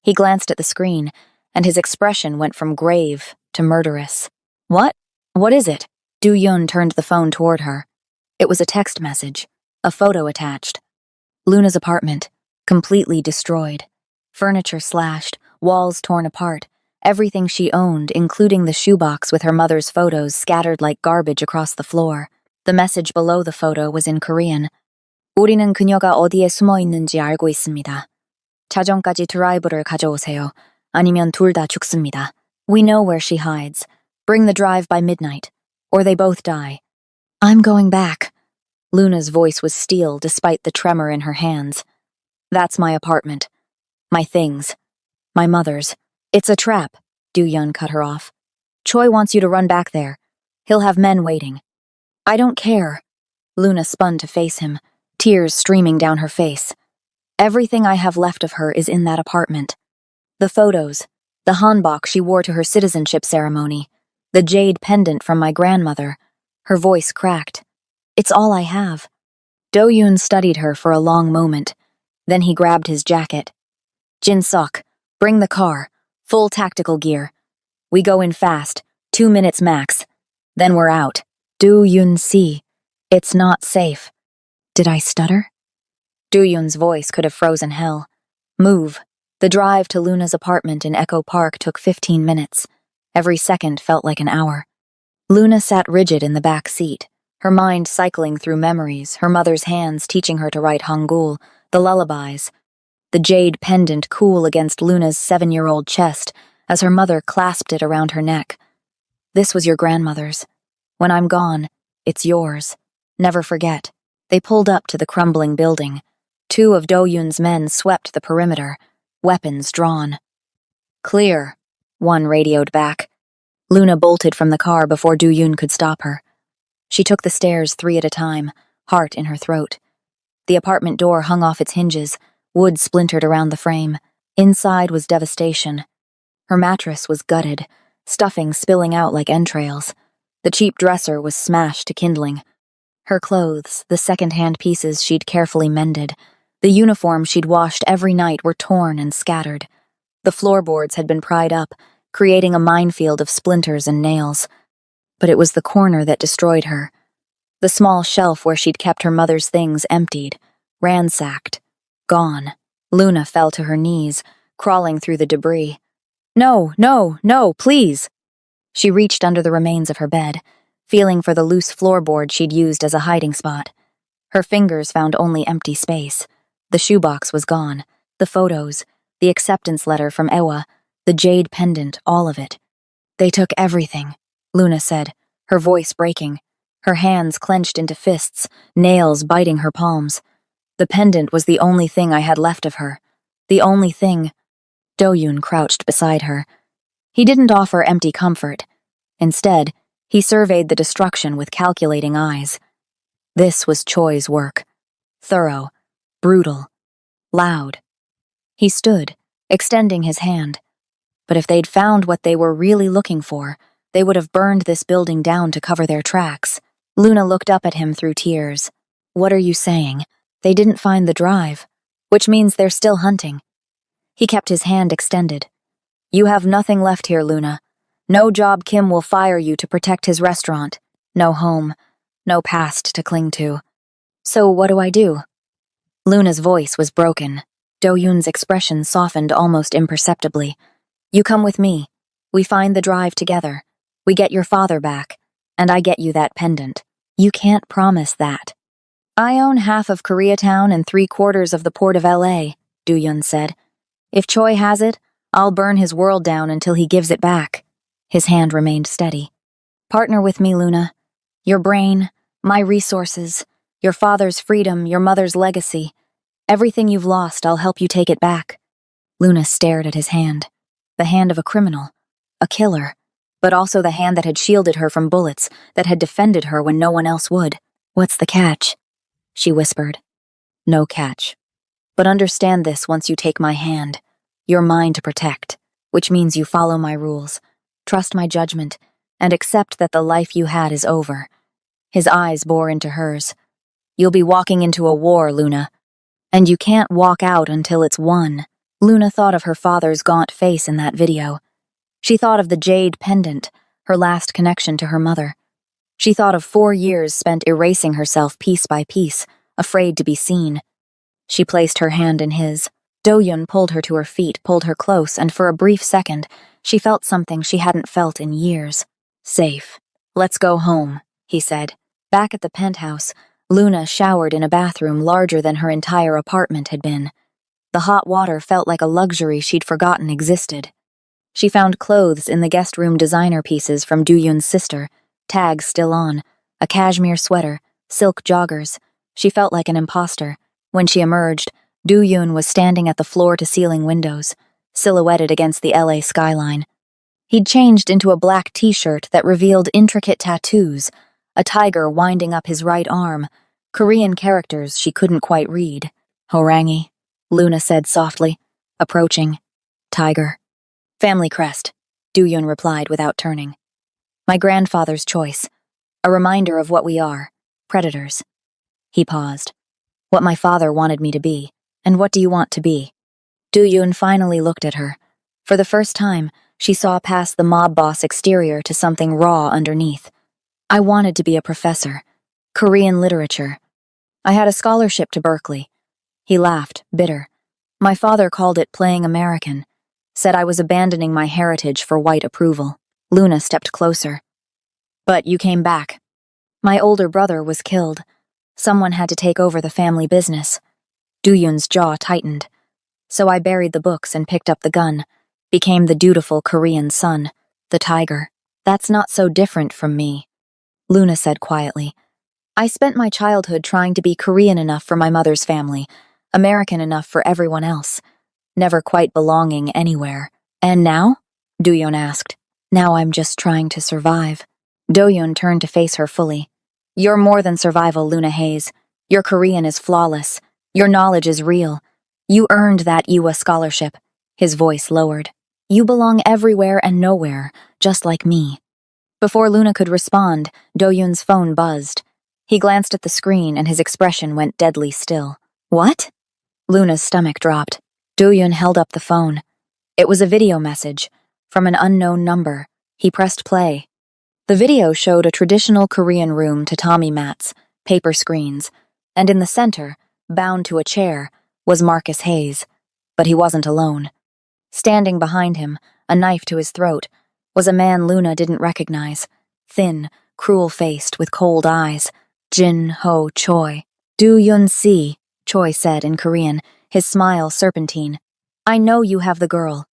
He glanced at the screen, and his expression went from grave to murderous. "What? What is it?" Do-yoon turned the phone toward her. It was a text message, a photo attached. Luna's apartment, completely destroyed. Furniture slashed, walls torn apart, everything she owned, including the shoebox with her mother's photos, scattered like garbage across the floor. The message below the photo was in Korean. "우리는 그녀가 어디에 숨어 있는지 알고 있습니다. 자정까지 드라이브를 가져오세요. 아니면 둘 다 죽습니다. We know where she hides. Bring the drive by midnight, or they both die." "I'm going back." Luna's voice was steel despite the tremor in her hands. "That's my apartment. My things. My mother's. It's a trap," Do-yoon cut her off. "Choi wants you to run back there. He'll have men waiting." "I don't care." Luna spun to face him, tears streaming down her face. "Everything I have left of her is in that apartment. The photos, the hanbok she wore to her citizenship ceremony, the jade pendant from my grandmother." Her voice cracked. "It's all I have." Do-yoon studied her for a long moment. Then he grabbed his jacket. "Jin-sok, bring the car. Full tactical gear. We go in fast, 2 minutes max. Then we're out." Do-yoon see. "It's not safe." Did I stutter? Do-yoon's voice could have frozen hell. "Move." The drive to Luna's apartment in Echo Park took 15 minutes. Every second felt like an hour. Luna sat rigid in the back seat, her mind cycling through memories, her mother's hands teaching her to write Hangul, the lullabies, the jade pendant cool against Luna's 7-year-old chest as her mother clasped it around her neck. "This was your grandmother's. When I'm gone, it's yours. Never forget." They pulled up to the crumbling building. 2 of Do-yoon's men swept the perimeter, weapons drawn. "Clear," one radioed back. Luna bolted from the car before Do-yoon could stop her. She took the stairs 3 at a time, heart in her throat. The apartment door hung off its hinges, wood splintered around the frame. Inside was devastation. Her mattress was gutted, stuffing spilling out like entrails. The cheap dresser was smashed to kindling. Her clothes, the second-hand pieces she'd carefully mended, the uniform she'd washed every night were torn and scattered. The floorboards had been pried up, creating a minefield of splinters and nails. But it was the corner that destroyed her. The small shelf where she'd kept her mother's things emptied, ransacked, gone. Luna fell to her knees, crawling through the debris. "No, no, no, please!" She reached under the remains of her bed, feeling for the loose floorboard she'd used as a hiding spot. Her fingers found only empty space. The shoebox was gone, the photos, the acceptance letter from Ewa, the jade pendant, all of it. "They took everything," Luna said, her voice breaking, her hands clenched into fists, nails biting her palms. "The pendant was the only thing I had left of her. The only thing." Do-yoon crouched beside her. He didn't offer empty comfort. Instead, he surveyed the destruction with calculating eyes. This was Choi's work. Thorough, brutal, loud. He stood, extending his hand. But if they'd found what they were really looking for, They would have burned this building down to cover their tracks. Luna looked up at him through tears. What are you saying? They didn't find the drive, which means they're still hunting. He kept his hand extended. You have nothing left here, Luna. No job Kim will fire you to protect his restaurant. No home. No past to cling to. So what do I do? Luna's voice was broken. Do-yoon's expression softened almost imperceptibly. You come with me. We find the drive together. We get your father back. And I get you that pendant. You can't promise that. I own half of Koreatown and 3/4 of the port of LA, Do-yoon said. If Choi has it, I'll burn his world down until he gives it back. His hand remained steady. Partner with me, Luna. Your brain, my resources, your father's freedom, your mother's legacy. Everything you've lost, I'll help you take it back. Luna stared at his hand. The hand of a criminal. A killer. But also the hand that had shielded her from bullets, that had defended her when no one else would. What's the catch? She whispered. No catch. But understand this once you take my hand. You're mine to protect, which means you follow my rules, trust my judgment, and accept that the life you had is over. His eyes bore into hers. You'll be walking into a war, Luna. And you can't walk out until it's won. Luna thought of her father's gaunt face in that video. She thought of the jade pendant, her last connection to her mother. She thought of 4 years spent erasing herself piece by piece, afraid to be seen. She placed her hand in his. Do-yoon pulled her to her feet, pulled her close, and for a brief second, she felt something she hadn't felt in years. Safe. Let's go home, he said. Back at the penthouse, Luna showered in a bathroom larger than her entire apartment had been. The hot water felt like a luxury she'd forgotten existed. She found clothes in the guest room designer pieces from Do-yoon's sister, tags still on, a cashmere sweater, silk joggers. She felt like an imposter. When she emerged, Do-yoon was standing at the floor-to-ceiling windows, silhouetted against the LA skyline. He'd changed into a black t-shirt that revealed intricate tattoos, a tiger winding up his right arm, Korean characters she couldn't quite read. Horangi, Luna said softly, approaching. Tiger. Family crest, Do-yoon replied without turning. My grandfather's choice, a reminder of what we are, predators. He paused. What my father wanted me to be, and what do you want to be? Do-yoon finally looked at her. For the first time, she saw past the mob boss exterior to something raw underneath. I wanted to be a professor. Korean literature. I had a scholarship to Berkeley. He laughed, bitter. My father called it playing American. Said I was abandoning my heritage for white approval. Luna stepped closer. But you came back. My older brother was killed. Someone had to take over the family business. Do-yoon's jaw tightened. So I buried the books and picked up the gun. Became the dutiful Korean son. The tiger. That's not so different from me. Luna said quietly. I spent my childhood trying to be Korean enough for my mother's family, American enough for everyone else, never quite belonging anywhere. And now? Do-yoon asked. Now I'm just trying to survive. Do-yoon turned to face her fully. You're more than survival, Luna Hayes. Your Korean is flawless. Your knowledge is real. You earned that Ewha scholarship. His voice lowered. You belong everywhere and nowhere, just like me. Before Luna could respond, Do-yoon's phone buzzed. He glanced at the screen and his expression went deadly still. What? Luna's stomach dropped. Do-yoon held up the phone. It was a video message from an unknown number. He pressed play. The video showed a traditional Korean room tatami mats, paper screens, and in the center, bound to a chair, was Marcus Hayes. But he wasn't alone. Standing behind him, a knife to his throat, was a man Luna didn't recognize. Thin, cruel-faced, with cold eyes. Jin-ho Choi. Do-yoon-si, Choi said in Korean, his smile serpentine. I know you have the girl.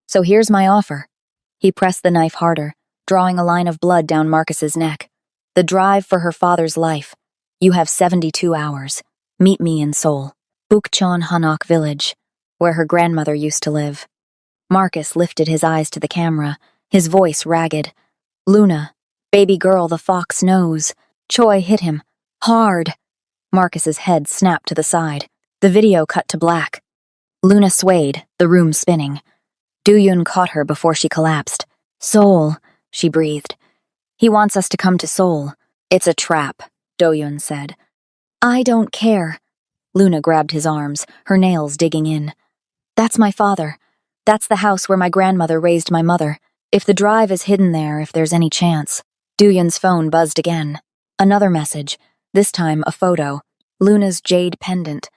So here's my offer. He pressed the knife harder, drawing a line of blood down Marcus's neck. The drive for her father's life. You have 72 hours. Meet me in Seoul, Bukchon Hanok village, where her grandmother used to live. Marcus lifted his eyes to the camera, his voice ragged. Luna, baby girl, the fox knows. Choi hit him. Hard. Marcus's head snapped to the side. The video cut to black. Luna swayed, the room spinning. Do-yoon caught her before she collapsed. Seoul, she breathed. He wants us to come to Seoul. It's a trap, Do-yoon said. I don't care. Luna grabbed his arms, her nails digging in. That's my father. That's the house where my grandmother raised my mother. If the drive is hidden there, if there's any chance. Do-yoon's phone buzzed again. Another message, this time a photo. Luna's jade pendant,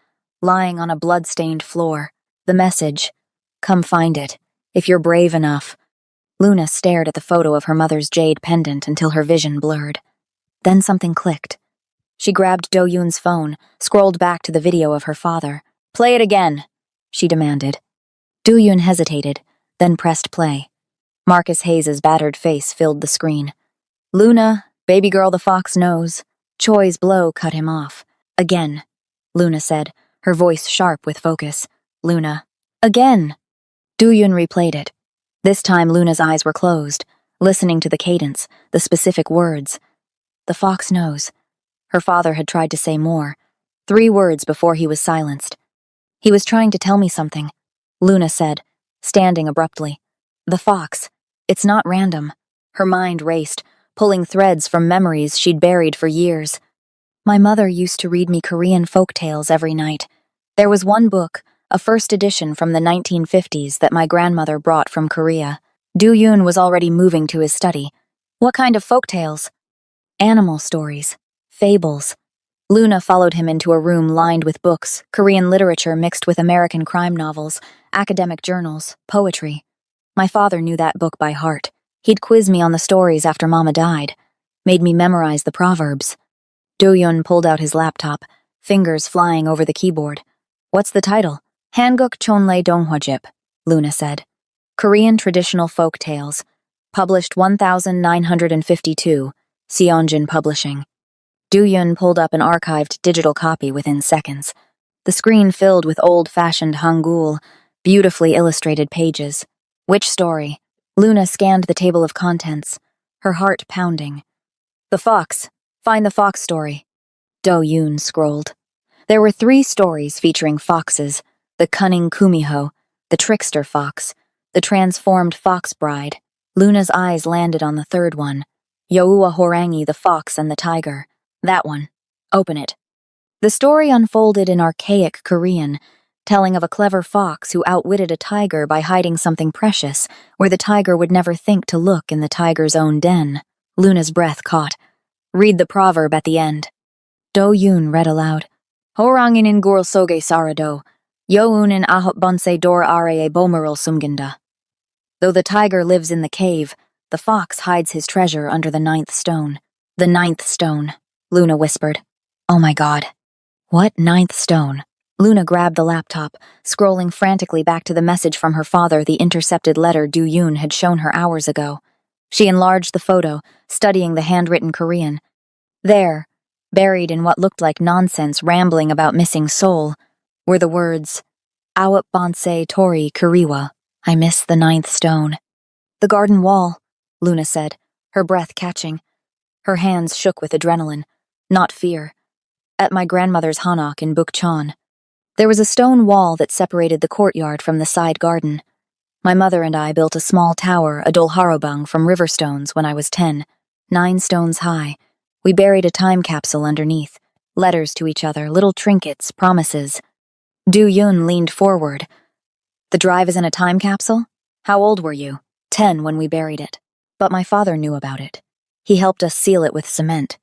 lying on a blood-stained floor. The message, come find it, if you're brave enough. Luna stared at the photo of her mother's jade pendant until her vision blurred. Then something clicked. She grabbed Do-yoon's phone, scrolled back to the video of her father. Play it again, she demanded. Do-yoon hesitated, then pressed play. Marcus Hayes' battered face filled the screen. Luna, baby girl the fox knows. Choi's blow cut him off. Again, Luna said, her voice sharp with focus. Luna. Again. Do-yoon replayed it. This time Luna's eyes were closed, listening to the cadence, the specific words. The fox knows. Her father had tried to say more. 3 words before he was silenced. He was trying to tell me something, Luna said, standing abruptly. The fox. It's not random. Her mind raced, pulling threads from memories she'd buried for years. My mother used to read me Korean folk tales every night. There was one book, a first edition from the 1950s that my grandmother brought from Korea. Do-yoon was already moving to his study. What kind of folk tales? Animal stories. Fables. Luna followed him into a room lined with books, Korean literature mixed with American crime novels, academic journals, poetry. My father knew that book by heart. He'd quiz me on the stories after Mama died, made me memorize the proverbs. Do-yoon pulled out his laptop, fingers flying over the keyboard. What's the title? Hanguk Chonle Donghwajip, Luna said. Korean Traditional Folk Tales. Published 1952, Seonjin Publishing. Do-yoon pulled up an archived digital copy within seconds. The screen filled with old-fashioned Hangul, beautifully illustrated pages. Which story? Luna scanned the table of contents, her heart pounding. The fox. Find the fox story. Do-yoon scrolled. There were 3 stories featuring foxes, the cunning Kumiho, the trickster fox, the transformed fox bride. Luna's eyes landed on the 3rd one. Youa Horangi, the fox and the tiger. That one. Open it. The story unfolded in archaic Korean, telling of a clever fox who outwitted a tiger by hiding something precious, where the tiger would never think to look in the tiger's own den. Luna's breath caught. Read the proverb at the end. Do-yoon read aloud. Horangin in gurl soge sarado, youn in ahot bonse dor are e bomeril sumginda. Though the tiger lives in the cave, the fox hides his treasure under the 9th stone. The 9th stone, Luna whispered. Oh my God. What 9th stone? Luna grabbed the laptop, scrolling frantically back to the message from her father, the intercepted letter Do-yoon had shown her hours ago. She enlarged the photo, studying the handwritten Korean. There, buried in what looked like nonsense rambling about missing Seoul, were the words, Awat Bonse Tori Kuriwa, I miss the 9th stone. The garden wall, Luna said, her breath catching. Her hands shook with adrenaline, not fear. At my grandmother's hanok in Bukchon. There was a stone wall that separated the courtyard from the side garden. My mother and I built a small tower, a dolharobung, from river stones when I was 10, 9 stones high. We buried a time capsule underneath, letters to each other, little trinkets, promises. Do-yoon leaned forward. The drive is in a time capsule? How old were you? 10 when we buried it. But my father knew about it. He helped us seal it with cement.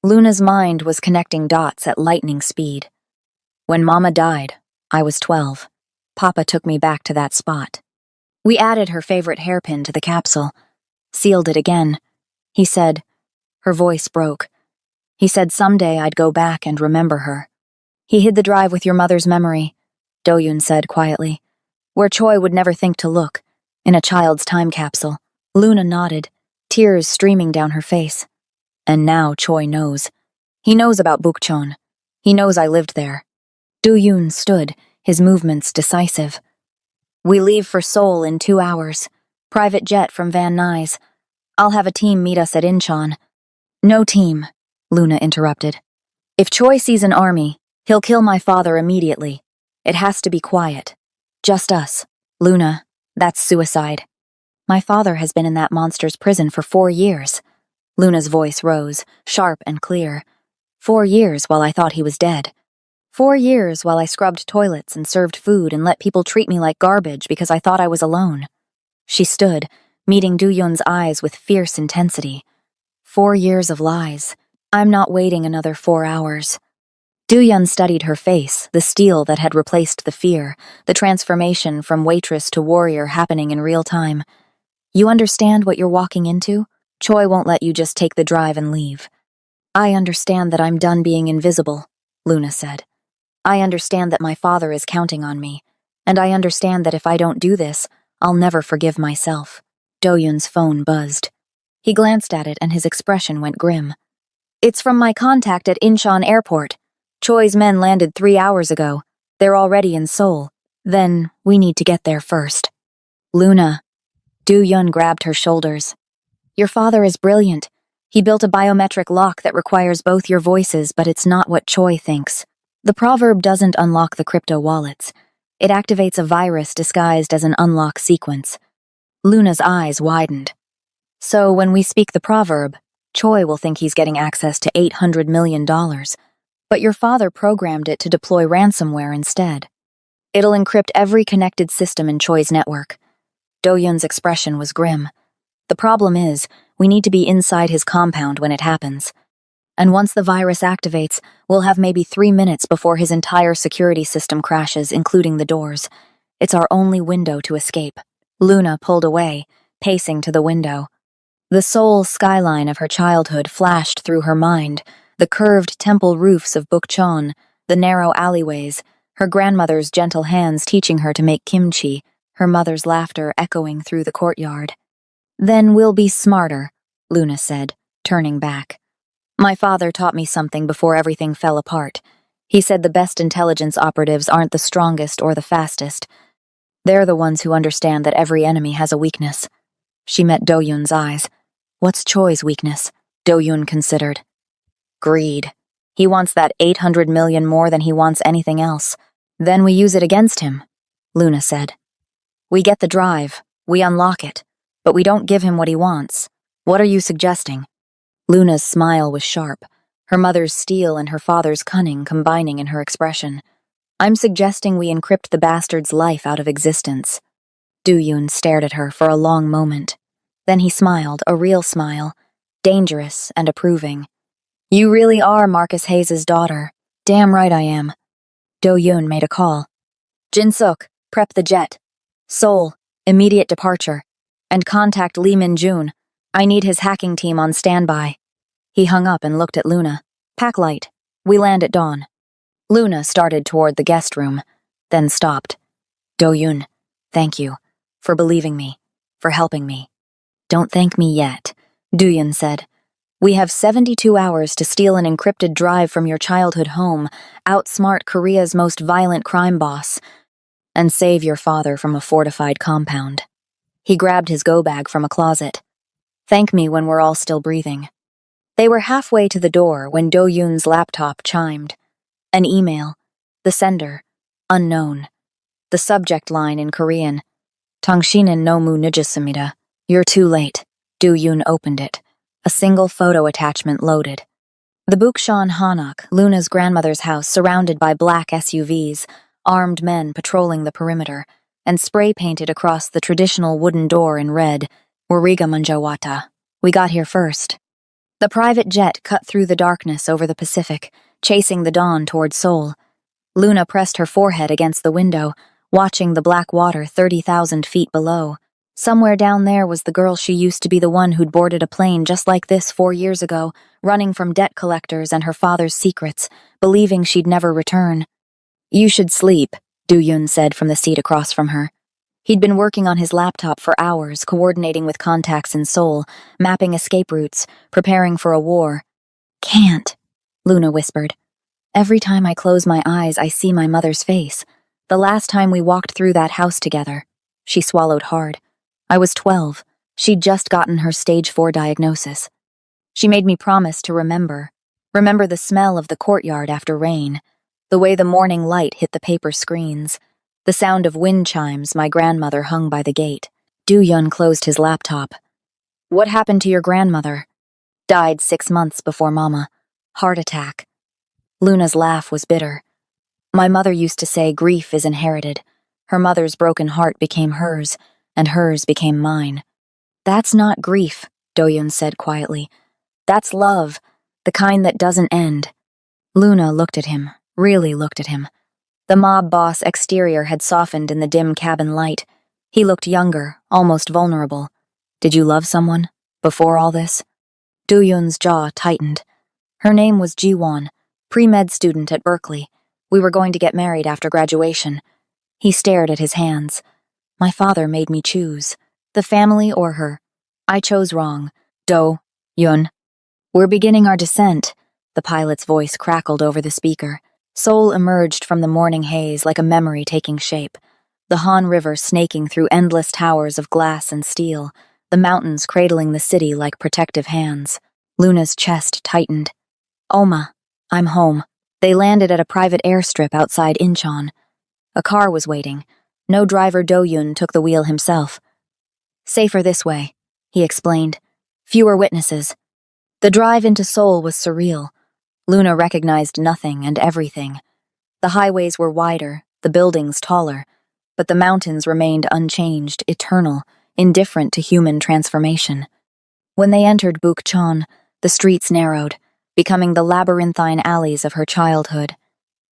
Luna's mind was connecting dots at lightning speed. When Mama died, I was 12. Papa took me back to that spot. We added her favorite hairpin to the capsule, sealed it again. He said, her voice broke. He said someday I'd go back and remember her. He hid the drive with your mother's memory, Do-yoon said quietly, where Choi would never think to look, in a child's time capsule. Luna nodded, tears streaming down her face. And now Choi knows. He knows about Bukchon. He knows I lived there. Do-yoon stood, his movements decisive. We leave for Seoul in 2 hours. Private jet from Van Nuys. I'll have a team meet us at Incheon. No team, Luna interrupted. If Choi sees an army, he'll kill my father immediately. It has to be quiet. Just us. Luna, that's suicide. My father has been in that monster's prison for 4 years. Luna's voice rose, sharp and clear. 4 years while I thought he was dead. 4 years while I scrubbed toilets and served food and let people treat me like garbage because I thought I was alone. She stood, meeting Do-Yun's eyes with fierce intensity. 4 years of lies. I'm not waiting another 4 hours. Do-Yun studied her face, the steel that had replaced the fear, the transformation from waitress to warrior happening in real time. You understand what you're walking into? Choi won't let you just take the drive and leave. I understand that I'm done being invisible, Luna said. I understand that my father is counting on me, and I understand that if I don't do this, I'll never forgive myself. Do-Yun's phone buzzed. He glanced at it and his expression went grim. It's from my contact at Incheon Airport. Choi's men landed 3 hours ago. They're already in Seoul. Then, we need to get there first. Luna. Do-Yun grabbed her shoulders. Your father is brilliant. He built a biometric lock that requires both your voices, but it's not what Choi thinks. The proverb doesn't unlock the crypto wallets. It activates a virus disguised as an unlock sequence. Luna's eyes widened. So when we speak the proverb, Choi will think he's getting access to $800 million. But your father programmed it to deploy ransomware instead. It'll encrypt every connected system in Choi's network. Do-Yun's expression was grim. The problem is, we need to be inside his compound when it happens. And once the virus activates, we'll have maybe 3 minutes before his entire security system crashes, including the doors. It's our only window to escape. Luna pulled away, pacing to the window. The Seoul skyline of her childhood flashed through her mind, the curved temple roofs of Bukchon, the narrow alleyways, her grandmother's gentle hands teaching her to make kimchi, her mother's laughter echoing through the courtyard. Then we'll be smarter, Luna said, turning back. My father taught me something before everything fell apart. He said the best intelligence operatives aren't the strongest or the fastest. They're the ones who understand that every enemy has a weakness. She met Do-Yun's eyes. What's Choi's weakness? Do-Yun considered. Greed. He wants that 800 million more than he wants anything else. Then we use it against him, Luna said. We get the drive, we unlock it, but we don't give him what he wants. What are you suggesting? Luna's smile was sharp, her mother's steel and her father's cunning combining in her expression. I'm suggesting we encrypt the bastard's life out of existence. Do-Yun stared at her for a long moment. Then he smiled, a real smile, dangerous and approving. You really are Marcus Hayes' daughter. Damn right I am. Do-Yun made a call. Jin-suk, prep the jet. Seoul, immediate departure. And contact Lee Min-jun. I need his hacking team on standby. He hung up and looked at Luna. Pack light. We land at dawn. Luna started toward the guest room, then stopped. Do-Yun, thank you. For believing me. For helping me. Don't thank me yet, Do-Yun said. We have 72 hours to steal an encrypted drive from your childhood home, outsmart Korea's most violent crime boss, and save your father from a fortified compound. He grabbed his go-bag from a closet. Thank me when we're all still breathing. They were halfway to the door when Do-Yun's laptop chimed. An email. The sender. Unknown. The subject line in Korean. Tongshinen no mu 늦었습니다. You're too late. Do-Yun opened it. A single photo attachment loaded. The Bukchon Hanok, Luna's grandmother's house surrounded by black SUVs, armed men patrolling the perimeter, and spray-painted across the traditional wooden door in red, Wariga Manjawata. We got here first. The private jet cut through the darkness over the Pacific, chasing the dawn toward Seoul. Luna pressed her forehead against the window, watching the black water 30,000 feet below. Somewhere down there was the girl she used to be, the one who'd boarded a plane just like this 4 years ago, running from debt collectors and her father's secrets, believing she'd never return. You should sleep, Do-Yun said from the seat across from her. He'd been working on his laptop for hours, coordinating with contacts in Seoul, mapping escape routes, preparing for a war. Can't, Luna whispered. Every time I close my eyes, I see my mother's face. The last time we walked through that house together. She swallowed hard. I was 12. She'd just gotten her stage 4 diagnosis. She made me promise to remember the smell of the courtyard after rain, the way the morning light hit the paper screens, the sound of wind chimes my grandmother hung by the gate. Do-yun closed his laptop. What happened to your grandmother? Died 6 months before Mama. Heart attack. Luna's laugh was bitter. My mother used to say grief is inherited. Her mother's broken heart became hers, and hers became mine. That's not grief, Do-yun said quietly. That's love, the kind that doesn't end. Luna looked at him, really looked at him. The mob boss exterior had softened in the dim cabin light. He looked younger, almost vulnerable. Did you love someone? Before all this? Do-yun's jaw tightened. Her name was Ji-won, pre-med student at Berkeley. We were going to get married after graduation. He stared at his hands. My father made me choose. The family or her. I chose wrong. Do-yun. We're beginning our descent. The pilot's voice crackled over the speaker. Seoul emerged from the morning haze like a memory taking shape. The Han River snaking through endless towers of glass and steel, the mountains cradling the city like protective hands. Luna's chest tightened. Oma, I'm home. They landed at a private airstrip outside Incheon. A car was waiting. No driver Do-yun took the wheel himself. Safer this way, he explained. Fewer witnesses. The drive into Seoul was surreal. Luna recognized nothing and everything. The highways were wider, the buildings taller, but the mountains remained unchanged, eternal, indifferent to human transformation. When they entered Bukchon, the streets narrowed, becoming the labyrinthine alleys of her childhood.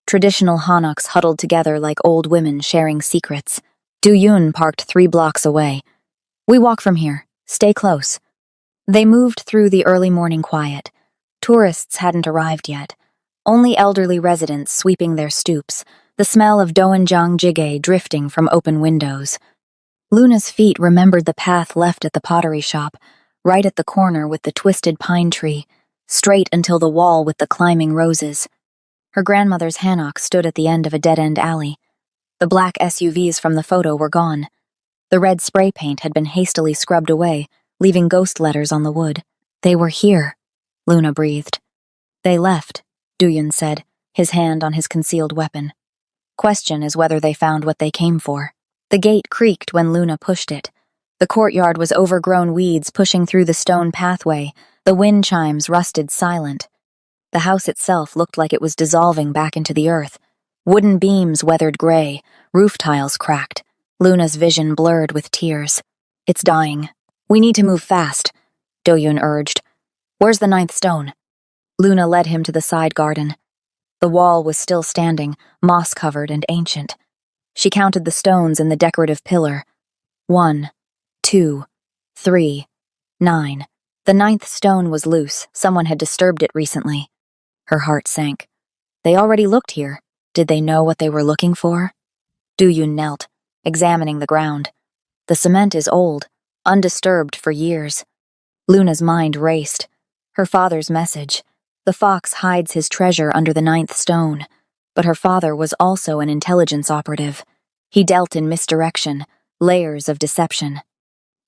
Traditional hanoks huddled together like old women sharing secrets. Do-yun parked 3 blocks away. We walk from here. Stay close. They moved through the early morning quiet. Tourists hadn't arrived yet. Only elderly residents sweeping their stoops, the smell of doenjang jjigae drifting from open windows. Luna's feet remembered the path left at the pottery shop, right at the corner with the twisted pine tree, straight until the wall with the climbing roses. Her grandmother's hanok stood at the end of a dead-end alley. The black SUVs from the photo were gone. The red spray paint had been hastily scrubbed away, leaving ghost letters on the wood. They were here, Luna breathed. They left, Do-yun said, his hand on his concealed weapon. Question is whether they found what they came for. The gate creaked when Luna pushed it. The courtyard was overgrown weeds pushing through the stone pathway, the wind chimes rusted silent. The house itself looked like it was dissolving back into the earth. Wooden beams weathered gray, roof tiles cracked. Luna's vision blurred with tears. It's dying. We need to move fast, Do-yun urged. Where's the 9th stone? Luna led him to the side garden. The wall was still standing, moss-covered and ancient. She counted the stones in the decorative pillar. 1, 2, 3, 9. The 9th stone was loose. Someone had disturbed it recently. Her heart sank. They already looked here. Did they know what they were looking for? Do-yun knelt, examining the ground. The cement is old, undisturbed for years. Luna's mind raced. Her father's message. The fox hides his treasure under the 9th stone. But her father was also an intelligence operative. He dealt in misdirection, layers of deception.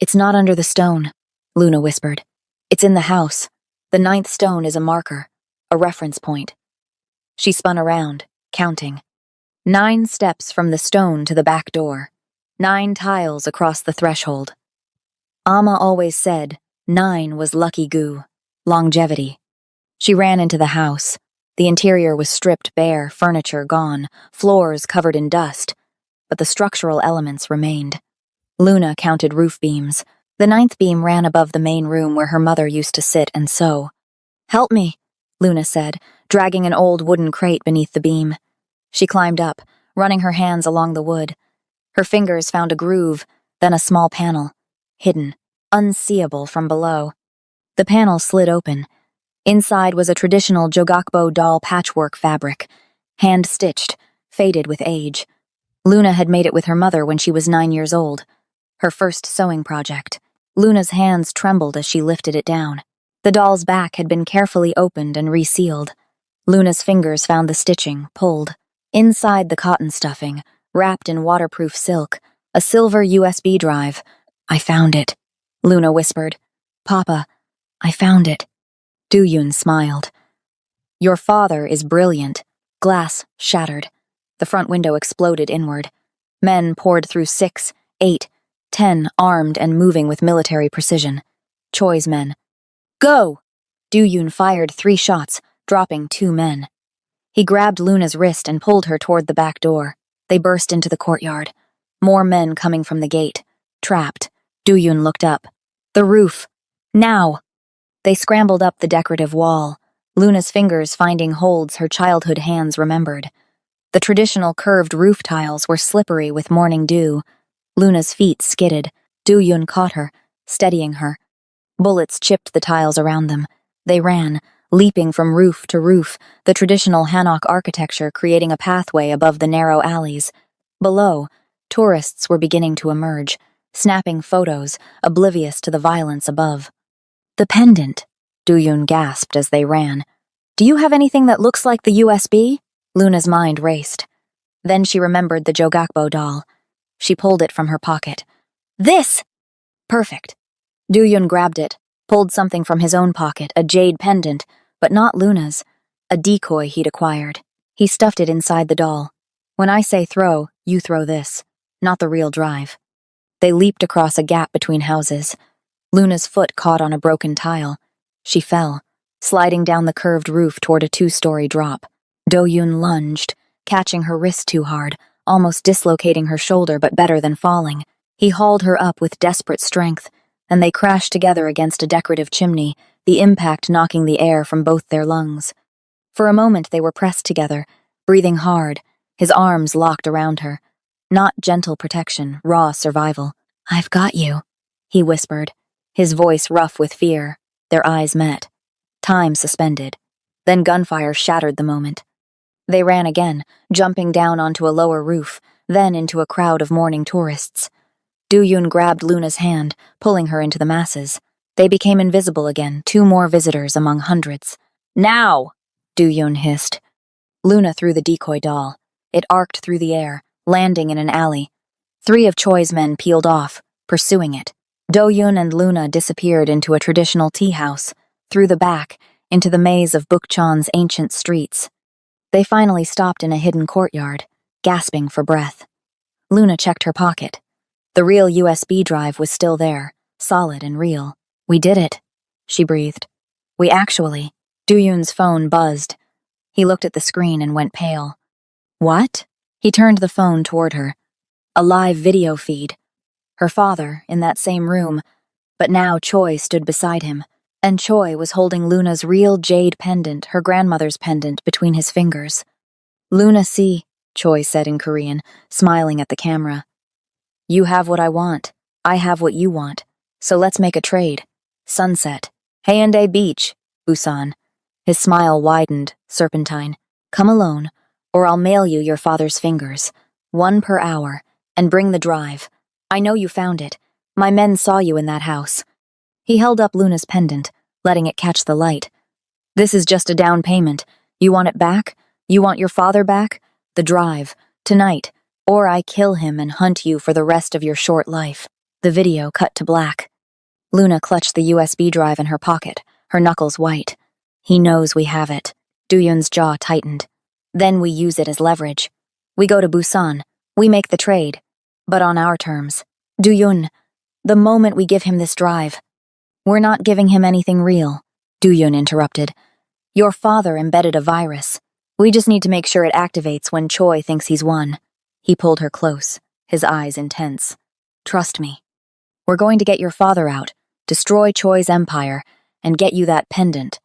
It's not under the stone, Luna whispered. It's in the house. The 9th stone is a marker, a reference point. She spun around, counting. 9 steps from the stone to the back door. 9 tiles across the threshold. Amma always said 9 was lucky goo, longevity. She ran into the house. The interior was stripped bare, furniture gone, floors covered in dust, but the structural elements remained. Luna counted roof beams. The 9th beam ran above the main room where her mother used to sit and sew. Help me, Luna said, dragging an old wooden crate beneath the beam. She climbed up, running her hands along the wood. Her fingers found a groove, then a small panel, hidden, unseeable from below. The panel slid open. Inside was a traditional jogakbo doll patchwork fabric, hand-stitched, faded with age. Luna had made it with her mother when she was 9 years old, her first sewing project. Luna's hands trembled as she lifted it down. The doll's back had been carefully opened and resealed. Luna's fingers found the stitching, pulled. Inside the cotton stuffing, wrapped in waterproof silk, a silver USB drive. I found it, Luna whispered. Papa, I found it. Do-yun smiled. Your father is brilliant. Glass shattered. The front window exploded inward. Men poured through 6, 8. 10, armed and moving with military precision. Choi's men. Go! Du-Yun fired 3 shots, dropping 2 men. He grabbed Luna's wrist and pulled her toward the back door. They burst into the courtyard. More men coming from the gate. Trapped. Du-Yun looked up. The roof. Now! They scrambled up the decorative wall, Luna's fingers finding holds her childhood hands remembered. The traditional curved roof tiles were slippery with morning dew. Luna's feet skidded. Du-Yun caught her, steadying her. Bullets chipped the tiles around them. They ran, leaping from roof to roof, the traditional Hanok architecture creating a pathway above the narrow alleys. Below, tourists were beginning to emerge, snapping photos, oblivious to the violence above. The pendant, Du-Yun gasped as they ran. Do you have anything that looks like the USB? Luna's mind raced. Then she remembered the Jogakbo doll. She pulled it from her pocket. This! Perfect. Du-Yun grabbed it, pulled something from his own pocket, a jade pendant, but not Luna's, a decoy he'd acquired. He stuffed it inside the doll. When I say throw, you throw this, not the real drive. They leaped across a gap between houses. Luna's foot caught on a broken tile. She fell, sliding down the curved roof toward a 2-story drop. Do-Yun lunged, catching her wrist too hard, almost dislocating her shoulder but better than falling. He hauled her up with desperate strength, and they crashed together against a decorative chimney, the impact knocking the air from both their lungs. For a moment they were pressed together, breathing hard, his arms locked around her. Not gentle protection, raw survival. I've got you, he whispered, his voice rough with fear. Their eyes met. Time suspended. Then gunfire shattered the moment. They ran again, jumping down onto a lower roof, then into a crowd of mourning tourists. Du-Yun grabbed Luna's hand, pulling her into the masses. They became invisible again, 2 more visitors among hundreds. Now! Du-Yun hissed. Luna threw the decoy doll. It arced through the air, landing in an alley. 3 of Choi's men peeled off, pursuing it. Do-Yun and Luna disappeared into a traditional tea house, through the back, into the maze of Bukchon's ancient streets. They finally stopped in a hidden courtyard, gasping for breath. Luna checked her pocket. The real USB drive was still there, solid and real. We did it, she breathed. We actually. Du-Yun's phone buzzed. He looked at the screen and went pale. What? He turned the phone toward her. A live video feed. Her father, in that same room, but now Choi stood beside him, and Choi was holding Luna's real jade pendant, her grandmother's pendant, between his fingers. Luna see, Choi said in Korean, smiling at the camera. You have what I want. I have what you want. So let's make a trade. Sunset. Haeundae Beach, Busan. His smile widened, serpentine. Come alone, or I'll mail you your father's fingers. 1 per hour, and bring the drive. I know you found it. My men saw you in that house. He held up Luna's pendant, letting it catch the light. This is just a down payment. You want it back? You want your father back? The drive. Tonight. Or I kill him and hunt you for the rest of your short life. The video cut to black. Luna clutched the USB drive in her pocket, her knuckles white. He knows we have it. Du-Yun's jaw tightened. Then we use it as leverage. We go to Busan. We make the trade. But on our terms. Du-Yun, the moment we give him this drive. We're not giving him anything real, Du-Yun interrupted. Your father embedded a virus. We just need to make sure it activates when Choi thinks he's won. He pulled her close, his eyes intense. Trust me. We're going to get your father out, destroy Choi's empire, and get you that pendant.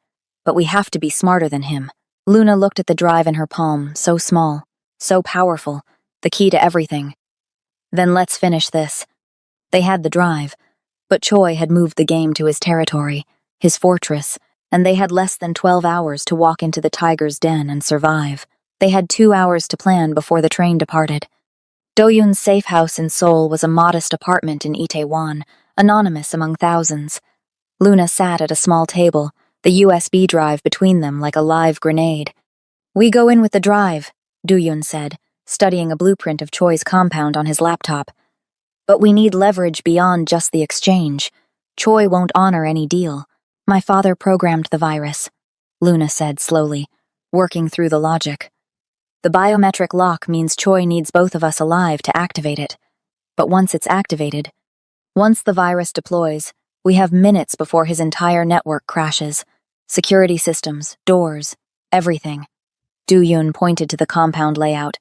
But we have to be smarter than him. Luna looked at the drive in her palm, so small, so powerful, the key to everything. Then let's finish this. They had the drive, but Choi had moved the game to his territory, his fortress, and they had less than 12 hours to walk into the tiger's den and survive. They had 2 hours to plan before the train departed. Do-Yun's safe house in Seoul was a modest apartment in Itaewon, anonymous among thousands. Luna sat at a small table, the USB drive between them like a live grenade. We go in with the drive, Do-Yun said, studying a blueprint of Choi's compound on his laptop. But we need leverage beyond just the exchange. Choi won't honor any deal. My father programmed the virus, Luna said slowly, working through the logic. The biometric lock means Choi needs both of us alive to activate it. But once it's activated, Once the virus deploys, we have minutes before his entire network crashes. Security systems, doors, everything. Du-Yun pointed to the compound layout.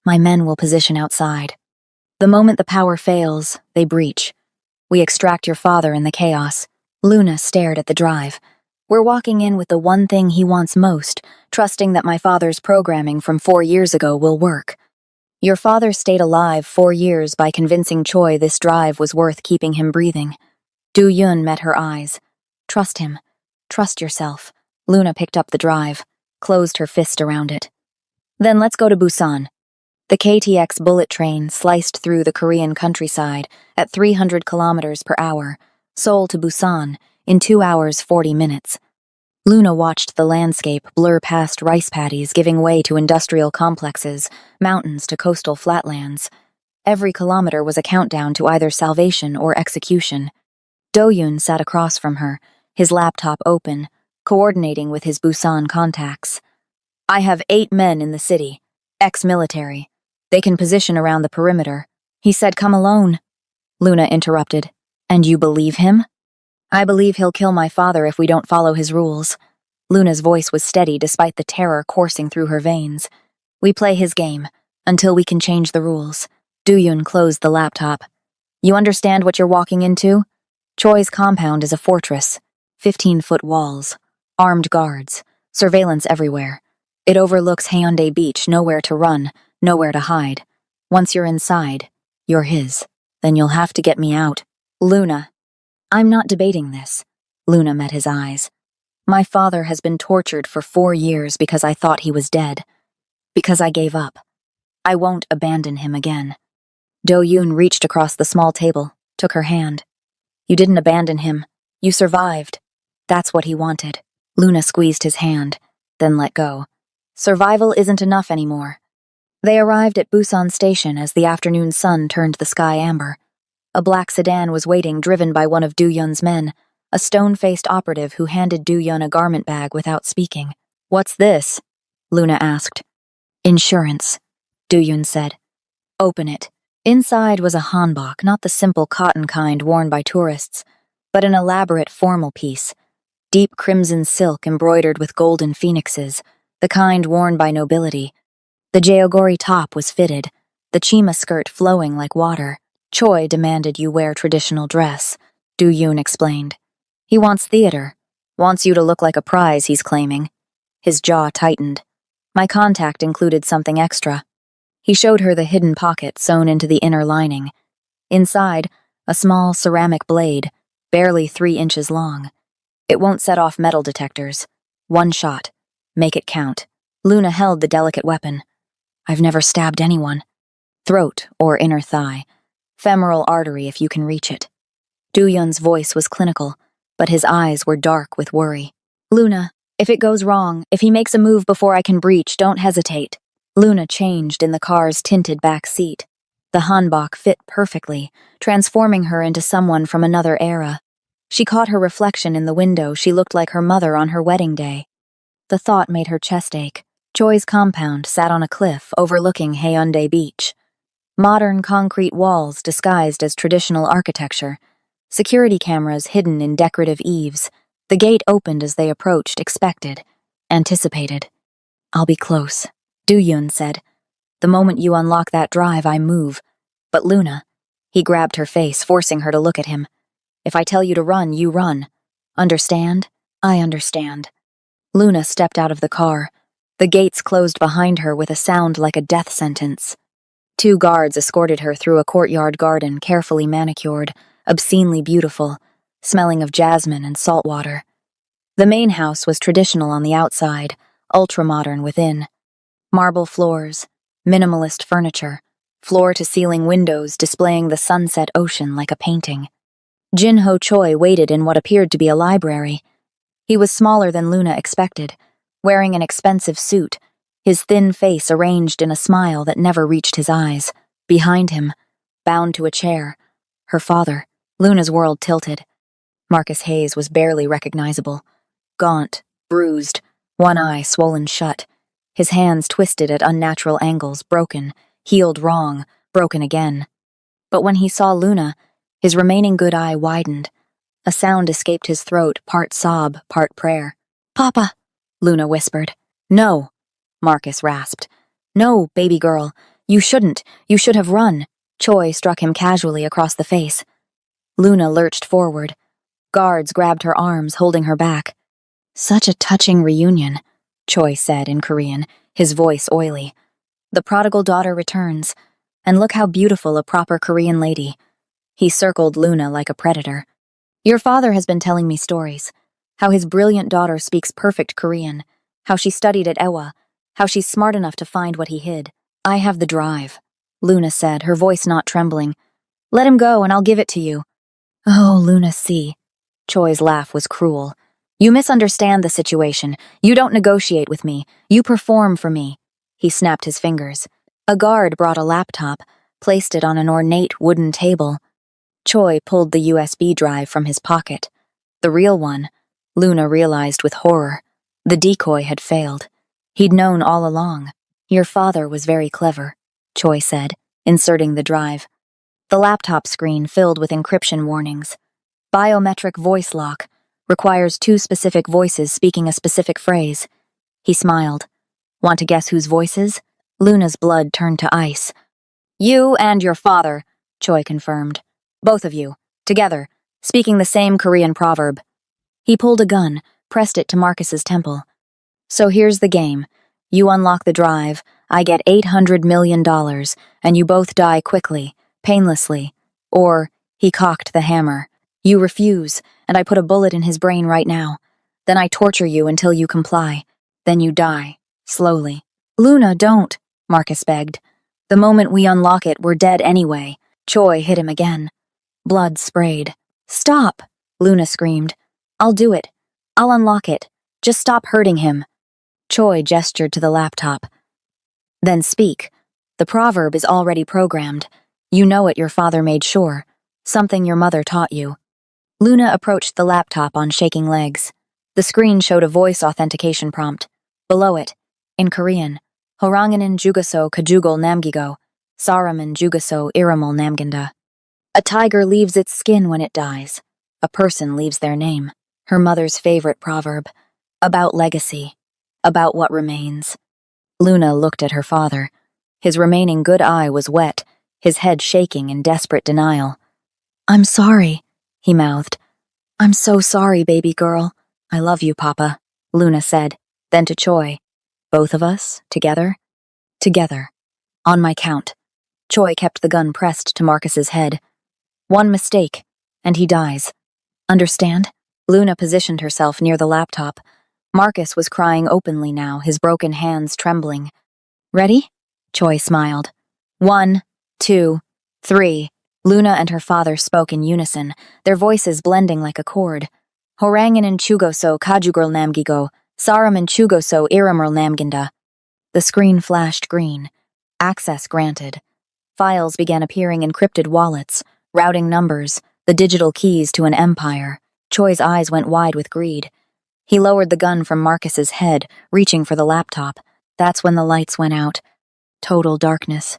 My men will position outside. The moment the power fails, they breach. We extract your father in the chaos. Luna stared at the drive. We're walking in with the one thing he wants most, trusting that my father's programming from 4 years ago will work. Your father stayed alive 4 years by convincing Choi this drive was worth keeping him breathing. Du-Yun met her eyes. Trust him. Trust yourself. Luna picked up the drive, closed her fist around it. Then let's go to Busan. The KTX bullet train sliced through the Korean countryside at 300 kilometers per hour, Seoul to Busan, in 2 hours 40 minutes. Luna watched the landscape blur past rice paddies giving way to industrial complexes, mountains to coastal flatlands. Every kilometer was a countdown to either salvation or execution. Do-Yun sat across from her, his laptop open, coordinating with his Busan contacts. I have 8 men in the city, ex-military. They can position around the perimeter. He said come alone. Luna interrupted. And you believe him? I believe he'll kill my father if we don't follow his rules. Luna's voice was steady despite the terror coursing through her veins. We play his game, until we can change the rules. Du-Yun closed the laptop. You understand what you're walking into? Choi's compound is a fortress. 15-foot walls. Armed guards. Surveillance everywhere. It overlooks Haeundae Beach, nowhere to run, nowhere to hide. Once you're inside, you're his. Then you'll have to get me out. Luna. I'm not debating this. Luna met his eyes. My father has been tortured for 4 years because I thought he was dead. Because I gave up. I won't abandon him again. Do-Yun reached across the small table, took her hand. You didn't abandon him. You survived. That's what he wanted. Luna squeezed his hand, then let go. Survival isn't enough anymore. They arrived at Busan Station as the afternoon sun turned the sky amber. A black sedan was waiting, driven by one of Du-Yun's men, a stone-faced operative who handed Du-Yun a garment bag without speaking. What's this? Luna asked. Insurance, Du-Yun said. Open it. Inside was a hanbok, not the simple cotton kind worn by tourists, but an elaborate formal piece. Deep crimson silk embroidered with golden phoenixes, the kind worn by nobility. The jeogori top was fitted, the chima skirt flowing like water. Choi demanded you wear traditional dress, Du-Yun explained. He wants theater, wants you to look like a prize he's claiming. His jaw tightened. My contact included something extra. He showed her the hidden pocket sewn into the inner lining. Inside, a small ceramic blade, barely 3 inches long. It won't set off metal detectors. 1 shot. Make it count. Luna held the delicate weapon. I've never stabbed anyone. Throat or inner thigh. Femoral artery if you can reach it. Du-Yun's voice was clinical, but his eyes were dark with worry. Luna, if it goes wrong, if he makes a move before I can breach, don't hesitate. Luna changed in the car's tinted back seat. The hanbok fit perfectly, transforming her into someone from another era. She caught her reflection in the window. She looked like her mother on her wedding day. The thought made her chest ache. Choi's compound sat on a cliff overlooking Haeundae Beach. Modern concrete walls disguised as traditional architecture. Security cameras hidden in decorative eaves. The gate opened as they approached, expected, anticipated. I'll be close, Du-Yun said. The moment you unlock that drive, I move. But Luna, he grabbed her face, forcing her to look at him. If I tell you to run, you run. Understand? I understand. Luna stepped out of the car. The gates closed behind her with a sound like a death sentence. 2 guards escorted her through a courtyard garden, carefully manicured, obscenely beautiful, smelling of jasmine and salt water. The main house was traditional on the outside, ultra-modern within. Marble floors, minimalist furniture, floor-to-ceiling windows displaying the sunset ocean like a painting. Jin-Ho Choi waited in what appeared to be a library. He was smaller than Luna expected, wearing an expensive suit, his thin face arranged in a smile that never reached his eyes. Behind him, bound to a chair, her father. Luna's world tilted. Marcus Hayes was barely recognizable. Gaunt, bruised, one eye swollen shut, his hands twisted at unnatural angles, broken, healed wrong, broken again. But when he saw Luna, His remaining good eye widened. A sound escaped his throat, part sob, part prayer. "Papa," Luna whispered. "No," Marcus rasped. "No, baby girl. You shouldn't. You should have run." Choi struck him casually across the face. Luna lurched forward. Guards grabbed her arms, holding her back. "Such a touching reunion," Choi said in Korean, his voice oily. "The prodigal daughter returns. And look how beautiful a proper Korean lady." He circled Luna like a predator. "Your father has been telling me stories. How his brilliant daughter speaks perfect Korean. How she studied at Ewa. How she's smart enough to find what he hid. I have the drive," Luna said, her voice not trembling. "Let him go and I'll give it to you." "Oh, Luna, see." Choi's laugh was cruel. "You misunderstand the situation. You don't negotiate with me. You perform for me." He snapped his fingers. A guard brought a laptop, placed it on an ornate wooden table. Choi pulled the USB drive from his pocket. The real one, Luna realized with horror. The decoy had failed. He'd known all along. "Your father was very clever," Choi said, inserting the drive. The laptop screen filled with encryption warnings. "Biometric voice lock. Requires 2 specific voices speaking a specific phrase." He smiled. "Want to guess whose voices?" Luna's blood turned to ice. "You and your father," Choi confirmed. "Both of you. Together. Speaking the same Korean proverb." He pulled a gun, pressed it to Marcus's temple. "So here's the game. You unlock the drive, I get $800 million, and you both die quickly, painlessly. Or," he cocked the hammer, "you refuse, and I put a bullet in his brain right now. Then I torture you until you comply. Then you die. Slowly." "Luna, don't," Marcus begged. "The moment we unlock it, we're dead anyway." Choi hit him again. Blood sprayed. "Stop," Luna screamed. "I'll do it. I'll unlock it. Just stop hurting him." Choi gestured to the laptop. "Then speak. The proverb is already programmed. You know it, your father made sure. Something your mother taught you." Luna approached the laptop on shaking legs. The screen showed a voice authentication prompt. Below it, in Korean, "Horanganin jugaso kajugol namgigo, saraman jugaso iramal namginda." A tiger leaves its skin when it dies. A person leaves their name. Her mother's favorite proverb. About legacy. About what remains. Luna looked at her father. His remaining good eye was wet, his head shaking in desperate denial. "I'm sorry," he mouthed. "I'm so sorry, baby girl." "I love you, Papa," Luna said. Then to Choi, "Both of us, together?" "Together. On my count." Choi kept the gun pressed to Marcus's head. "One mistake, and he dies. Understand?" Luna positioned herself near the laptop. Marcus was crying openly now, his broken hands trembling. "Ready?" Choi smiled. 1, 2, 3. Luna and her father spoke in unison, their voices blending like a chord. "Horanganin chugoso kajugirl namgigo, saraman chugoso iramerl namginda." The screen flashed green. Access granted. Files began appearing in encrypted wallets, routing numbers, the digital keys to an empire. Choi's eyes went wide with greed. He lowered the gun from Marcus's head, reaching for the laptop. That's when the lights went out. Total darkness.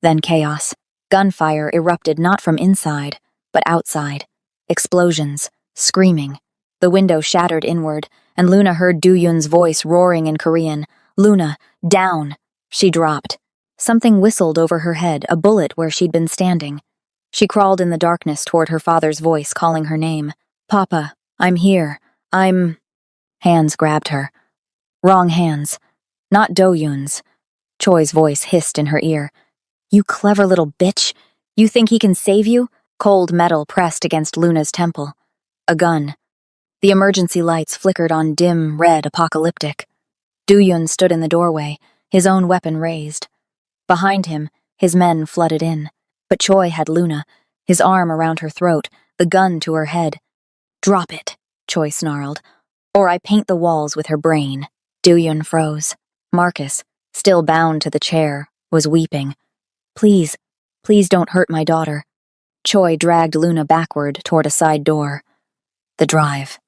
Then chaos. Gunfire erupted not from inside, but outside. Explosions. Screaming. The window shattered inward, and Luna heard Do-Yun's voice roaring in Korean. "Luna, down!" She dropped. Something whistled over her head, a bullet where she'd been standing. She crawled in the darkness toward her father's voice calling her name. "Papa, I'm here. I'm..." Hands grabbed her. Wrong hands. Not Do-Yun's. Choi's voice hissed in her ear. "You clever little bitch. You think he can save you?" Cold metal pressed against Luna's temple. A gun. The emergency lights flickered on dim, red, apocalyptic. Do-Yun stood in the doorway, his own weapon raised. Behind him, his men flooded in. But Choi had Luna, his arm around her throat, the gun to her head. "Drop it," Choi snarled, "or I paint the walls with her brain." Do-Yun froze. Marcus, still bound to the chair, was weeping. "Please, please don't hurt my daughter." Choi dragged Luna backward toward a side door. "The drive.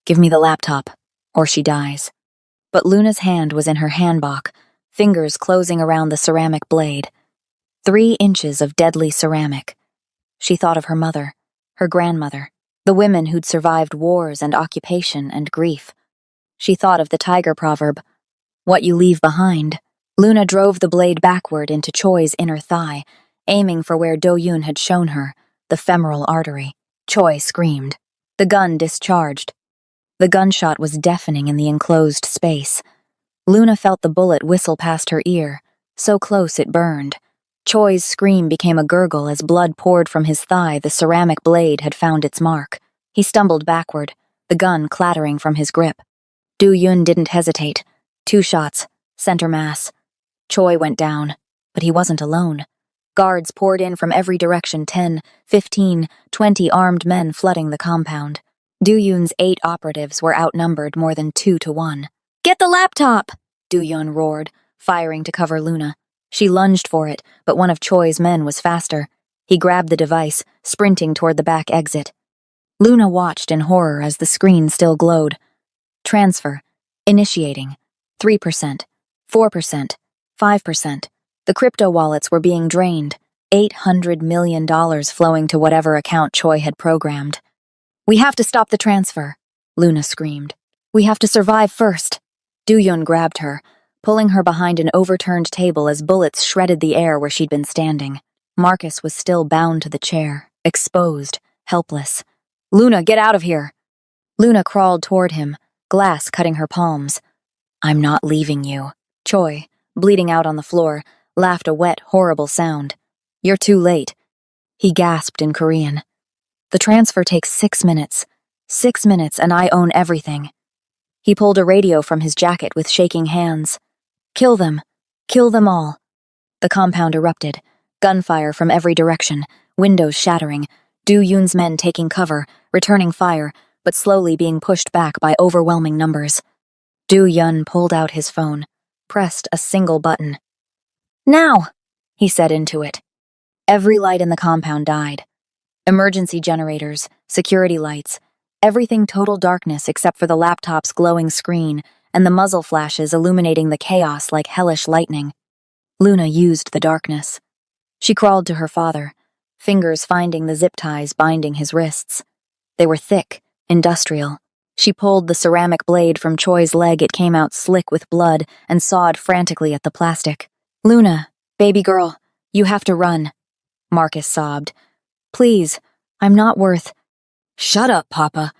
Give me the laptop, or she dies." But Luna's hand was in her handbok, fingers closing around the ceramic blade. 3 inches of deadly ceramic. She thought of her mother. her grandmother, the women who'd survived wars and occupation and grief. She thought of the tiger proverb, "What you leave behind." Luna drove the blade backward into Choi's inner thigh, aiming for where Do-yoon had shown her, the femoral artery. Choi screamed. The gun discharged. The gunshot was deafening in the enclosed space. Luna felt the bullet whistle past her ear, so close it burned. Choi's scream became a gurgle as blood poured from his thigh. The ceramic blade had found its mark. He stumbled backward, the gun clattering from his grip. Do-yoon didn't hesitate. 2 shots, center mass. Choi went down, but he wasn't alone. Guards poured in from every direction, 10, 15, 20 armed men flooding the compound. Do-yoon's 8 operatives were outnumbered more than 2 to 1. "Get the laptop!" Do-yoon roared, firing to cover Luna. She lunged for it, but one of Choi's men was faster. He grabbed the device, sprinting toward the back exit. Luna watched in horror as the screen still glowed. Transfer. Initiating. 3%. 4%. 5%. The crypto wallets were being drained. $800 million flowing to whatever account Choi had programmed. "We have to stop the transfer," Luna screamed. "We have to survive first." Do-yoon grabbed her, pulling her behind an overturned table as bullets shredded the air where she'd been standing. Marcus was still bound to the chair, exposed, helpless. "Luna, get out of here!" Luna crawled toward him, glass cutting her palms. "I'm not leaving you." Choi, bleeding out on the floor, laughed a wet, horrible sound. "You're too late." He gasped in Korean. "The transfer takes 6 minutes. 6 minutes and I own everything." He pulled a radio from his jacket with shaking hands. "Kill them. Kill them all." The compound erupted. Gunfire from every direction, windows shattering, Do-yoon's men taking cover, returning fire, but slowly being pushed back by overwhelming numbers. Do-yoon pulled out his phone, pressed a single button. "Now," he said into it. Every light in the compound died. Emergency generators, security lights, everything total darkness except for the laptop's glowing screen and the muzzle flashes illuminating the chaos like hellish lightning. Luna used the darkness. She crawled to her father, fingers finding the zip ties binding his wrists. They were thick, industrial. She pulled the ceramic blade from Choi's leg. It came out slick with blood and sawed frantically at the plastic. "Luna, baby girl, you have to run," Marcus sobbed. "Please, I'm not worth—" "Shut up, Papa."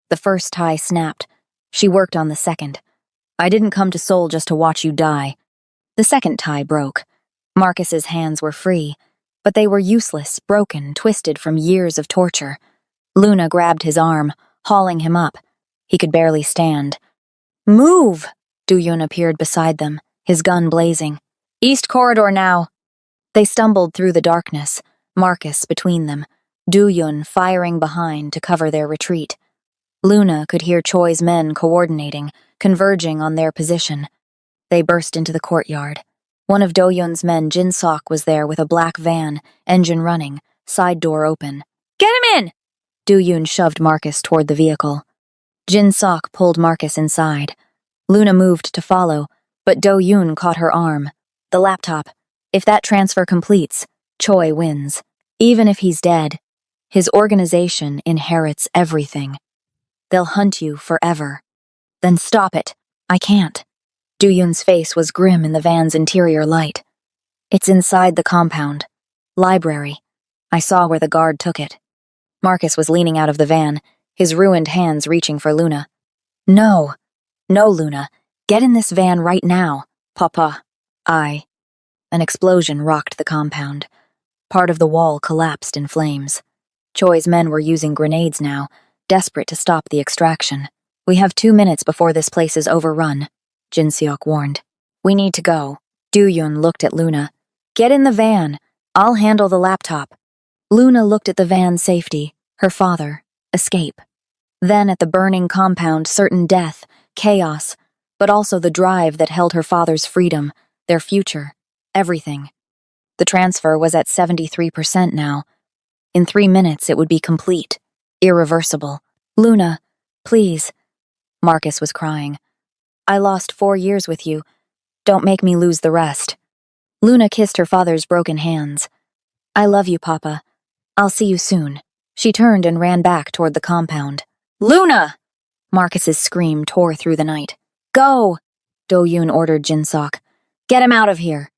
The first tie snapped. She worked on the second. "I didn't come to Seoul just to watch you die." The second tie broke. Marcus's hands were free, but they were useless, broken, twisted from years of torture. Luna grabbed his arm, hauling him up. He could barely stand. "Move!" Do-yoon appeared beside them, his gun blazing. "East corridor now." They stumbled through the darkness, Marcus between them, Do-yoon firing behind to cover their retreat. Luna could hear Choi's men coordinating, converging on their position. They burst into the courtyard. One of Do-yoon's men, Jin-sok, was there with a black van, engine running, side door open. "Get him in!" Do-yoon shoved Marcus toward the vehicle. Jin-sok pulled Marcus inside. Luna moved to follow, but Do-yoon caught her arm. "The laptop. If that transfer completes, Choi wins. Even if he's dead, his organization inherits everything. They'll hunt you forever." "Then stop it." "I can't." Do-yoon's face was grim in the van's interior light. "It's inside the compound. Library. I saw where the guard took it." Marcus was leaning out of the van, his ruined hands reaching for Luna. "No. No, Luna. Get in this van right now. Papa." An explosion rocked the compound. Part of the wall collapsed in flames. Choi's men were using grenades now, desperate to stop the extraction. "We have 2 minutes before this place is overrun," Jin-seok warned. "We need to go." Do-yoon looked at Luna. "Get in the van. I'll handle the laptop." Luna looked at the van's safety, her father, escape. Then at the burning compound, certain death, chaos, but also the drive that held her father's freedom, their future, everything. The transfer was at 73% now. In 3 minutes it would be complete, irreversible. "Luna, please." Marcus was crying. "I lost 4 years with you. Don't make me lose the rest." Luna kissed her father's broken hands. "I love you, Papa. I'll see you soon." She turned and ran back toward the compound. "Luna!" Marcus's scream tore through the night. "Go!" Do-yoon ordered Jin-sok. "Get him out of here!"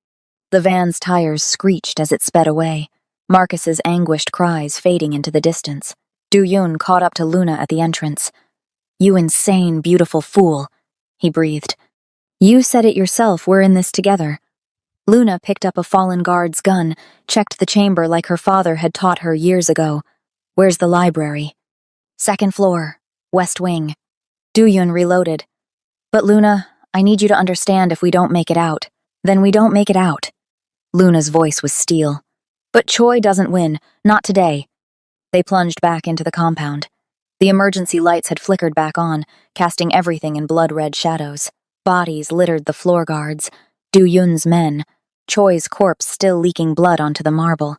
The van's tires screeched as it sped away, Marcus's anguished cries fading into the distance. Do-yoon caught up to Luna at the entrance. "You insane, beautiful fool," he breathed. "You said it yourself, we're in this together." Luna picked up a fallen guard's gun, checked the chamber like her father had taught her years ago. "Where's the library?" "Second floor, west wing." Do-yoon reloaded. "But Luna, I need you to understand, if we don't make it out, then we don't make it out." Luna's voice was steel. "But Choi doesn't win, not today." They plunged back into the compound. The emergency lights had flickered back on, casting everything in blood-red shadows. Bodies littered the floor guards. Do-yoon's men. Choi's corpse still leaking blood onto the marble.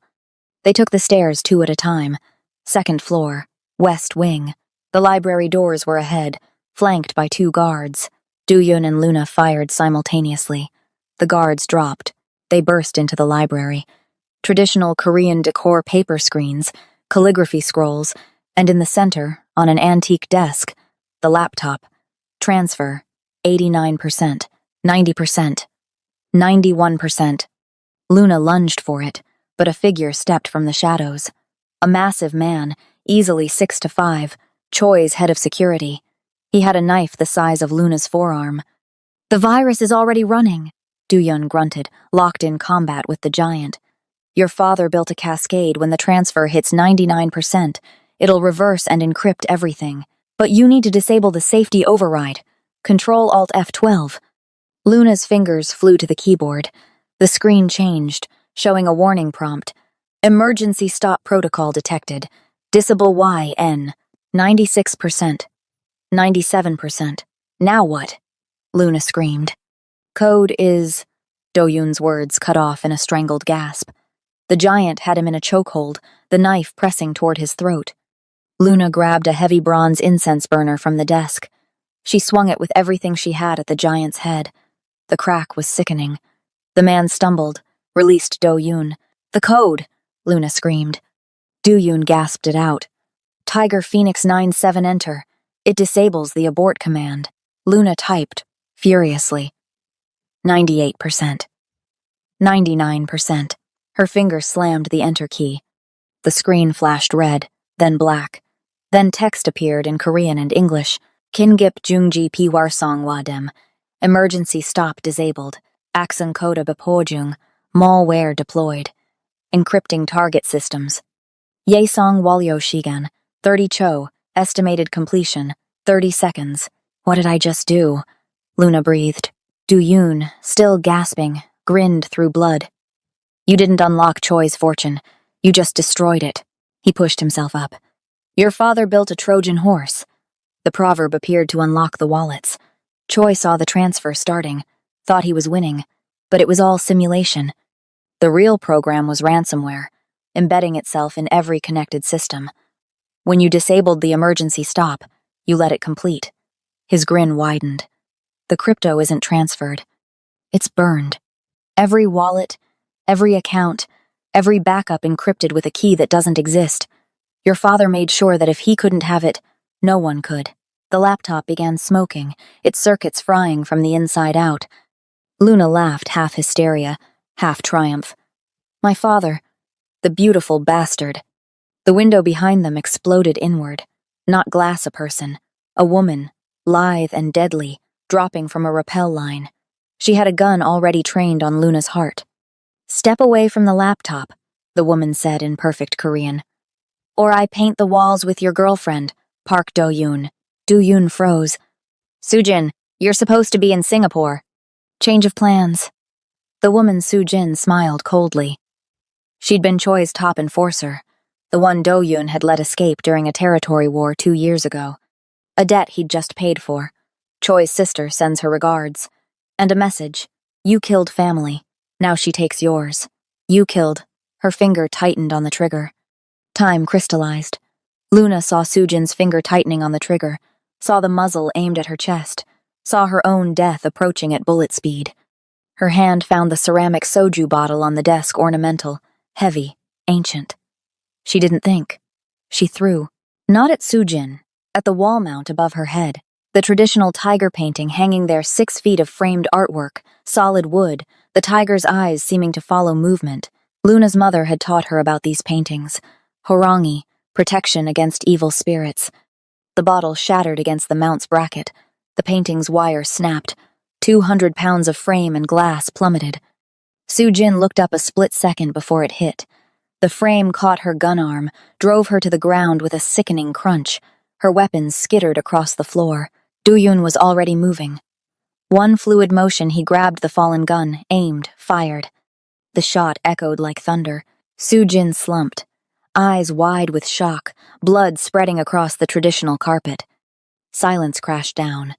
They took the stairs 2 at a time. Second floor, west wing. The library doors were ahead, flanked by 2 guards. Do-yoon and Luna fired simultaneously. The guards dropped. They burst into the library. Traditional Korean decor paper screens, calligraphy scrolls, and in the center, on an antique desk, the laptop. Transfer, 89%, 90%, 91%. Luna lunged for it, but a figure stepped from the shadows. A massive man, easily 6'5", Choi's head of security. He had a knife the size of Luna's forearm. "The virus is already running," Do-yoon grunted, locked in combat with the giant. "Your father built a cascade. When the transfer hits 99%, it'll reverse and encrypt everything. But you need to disable the safety override. Control Alt F12. Luna's fingers flew to the keyboard. The screen changed, showing a warning prompt. Emergency stop protocol detected. Disable YN. 96%. 97%. Now what? Luna screamed. Code is... Do-yoon's words cut off in a strangled gasp. The giant had him in a chokehold, the knife pressing toward his throat. Luna grabbed a heavy bronze incense burner from the desk. She swung it with everything she had at the giant's head. The crack was sickening. The man stumbled, released Do-yoon. "The code!" Luna screamed. Do-yoon gasped it out. "Tiger Phoenix 97 enter. It disables the abort command." Luna typed, furiously. 98%. 99%. Her finger slammed the enter key. The screen flashed red, then black. Then text appeared in Korean and English. Kingip Jungji Piwarsong Wadem. Emergency stop disabled. Aksan Koda Bepojung. Malware deployed. Encrypting target systems. Yesong Walyo Shigan. 30 Cho. Estimated completion. 30 seconds. What did I just do? Luna breathed. Do-yoon, still gasping, grinned through blood. You didn't unlock Choi's fortune. You just destroyed it. He pushed himself up. Your father built a Trojan horse. The proverb appeared to unlock the wallets. Choi saw the transfer starting, thought he was winning, but it was all simulation. The real program was ransomware, embedding itself in every connected system. When you disabled the emergency stop, you let it complete. His grin widened. The crypto isn't transferred. It's burned. Every wallet, every account, every backup encrypted with a key that doesn't exist. Your father made sure that if he couldn't have it, no one could. The laptop began smoking, its circuits frying from the inside out. Luna laughed, half hysteria, half triumph. My father, the beautiful bastard. The window behind them exploded inward. Not glass a person, a woman, lithe and deadly, dropping from a rappel line. She had a gun already trained on Luna's heart. Step away from the laptop, the woman said in perfect Korean. Or I paint the walls with your girlfriend, Park Do-yoon. Do-yoon froze. Sujin, you're supposed to be in Singapore. Change of plans. The woman Sujin smiled coldly. She'd been Choi's top enforcer, the one Do-yoon had let escape during a territory war 2 years ago. A debt he'd just paid for. Choi's sister sends her regards. And a message. You killed family. Now she takes yours. You killed. Her finger tightened on the trigger. Time crystallized. Luna saw Sujin's finger tightening on the trigger, saw the muzzle aimed at her chest, saw her own death approaching at bullet speed. Her hand found the ceramic soju bottle on the desk ornamental, heavy, ancient. She didn't think. She threw, not at Sujin, at the wall mount above her head, the traditional tiger painting hanging there 6 feet of framed artwork, solid wood, the tiger's eyes seeming to follow movement. Luna's mother had taught her about these paintings. Horangi, protection against evil spirits. The bottle shattered against the mount's bracket. The painting's wire snapped. 200 pounds of frame and glass plummeted. Sujin looked up a split second before it hit. The frame caught her gun arm, drove her to the ground with a sickening crunch. Her weapons skittered across the floor. Duyun was already moving. One fluid motion, he grabbed the fallen gun, aimed, fired. The shot echoed like thunder. Sujin slumped, eyes wide with shock, blood spreading across the traditional carpet. Silence crashed down.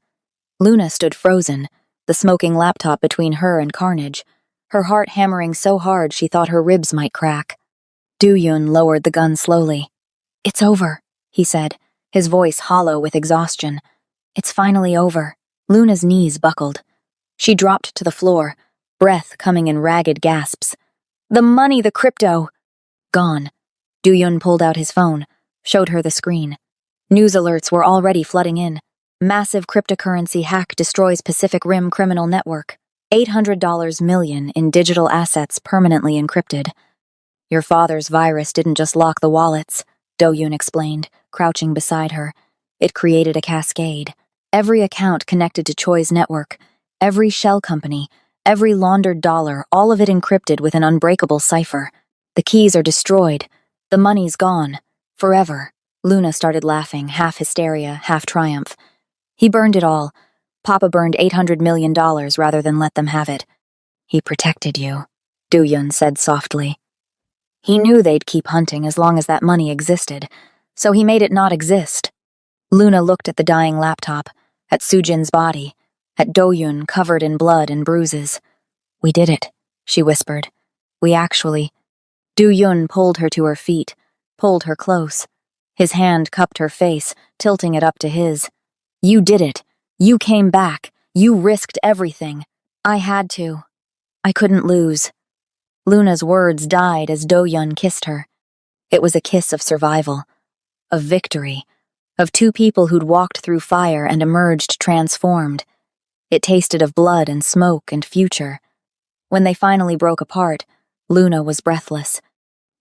Luna stood frozen, the smoking laptop between her and carnage, her heart hammering so hard she thought her ribs might crack. Duyun lowered the gun slowly. "It's over," he said, his voice hollow with exhaustion. "It's finally over." Luna's knees buckled. She dropped to the floor, breath coming in ragged gasps. "The money, the crypto!" "Gone." Duyun pulled out his phone, showed her the screen. News alerts were already flooding in. Massive cryptocurrency hack destroys Pacific Rim criminal network. $800 million in digital assets permanently encrypted. "Your father's virus didn't just lock the wallets," Duyun explained, crouching beside her. "It created a cascade. Every account connected to Choi's network, every shell company, every laundered dollar, all of it encrypted with an unbreakable cipher. The keys are destroyed. The money's gone. Forever." Luna started laughing, half hysteria, half triumph. "He burned it all. Papa burned $800 million rather than let them have it." "He protected you," Duyun said softly. "He knew they'd keep hunting as long as that money existed, so he made it not exist." Luna looked at the dying laptop, at Sujin's body, at Duyun covered in blood and bruises. "We did it," she whispered. "We actually—" Duyun pulled her to her feet, pulled her close. His hand cupped her face, tilting it up to his. "You did it. You came back. You risked everything. I had to. I couldn't lose." Luna's words died as Duyun kissed her. It was a kiss of survival, of victory, of 2 people who'd walked through fire and emerged transformed. It tasted of blood and smoke and future. When they finally broke apart, Luna was breathless.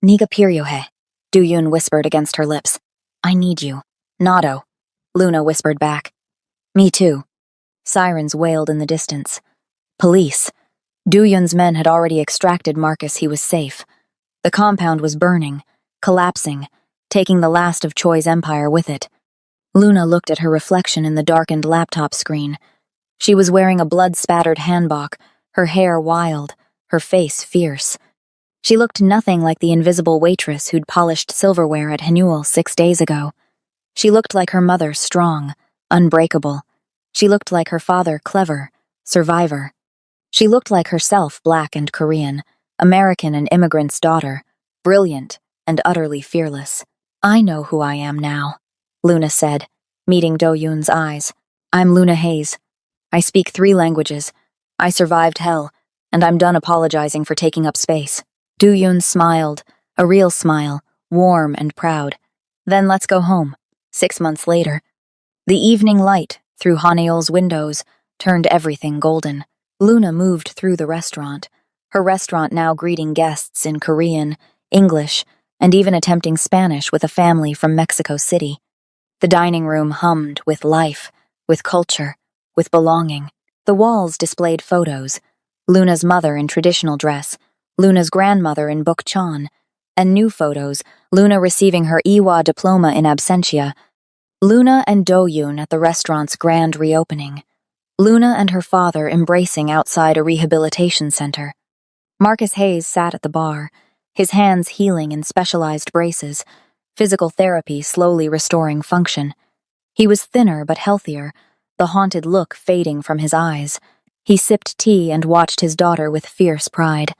"Niga piryohe," Duyun whispered against her lips. "I need you." "Nado," Luna whispered back. "Me too." Sirens wailed in the distance. Police. Duyun's men had already extracted Marcus. He was safe. The compound was burning, collapsing, taking the last of Choi's empire with it. Luna looked at her reflection in the darkened laptop screen. She was wearing a blood-spattered hanbok, her hair wild, her face fierce. She looked nothing like the invisible waitress who'd polished silverware at Hanuel 6 days ago. She looked like her mother, strong, unbreakable. She looked like her father, clever, survivor. She looked like herself, black and Korean, American and immigrant's daughter, brilliant and utterly fearless. "I know who I am now," Luna said, meeting Duyun's eyes. "I'm Luna Hayes. I speak 3 languages. I survived hell, and I'm done apologizing for taking up space." Duyun smiled, a real smile, warm and proud. "Then let's go home." 6 months later, the evening light, through Haneol's windows, turned everything golden. Luna moved through the restaurant, her restaurant now greeting guests in Korean, English, and even attempting Spanish with a family from Mexico City. The dining room hummed with life, with culture, with belonging. The walls displayed photos. Luna's mother in traditional dress, Luna's grandmother in bukchon, and new photos, Luna receiving her Iwa diploma in absentia. Luna and Duyun at the restaurant's grand reopening. Luna and her father embracing outside a rehabilitation center. Marcus Hayes sat at the bar, his hands healing in specialized braces, physical therapy slowly restoring function. He was thinner but healthier, the haunted look fading from his eyes. He sipped tea and watched his daughter with fierce pride.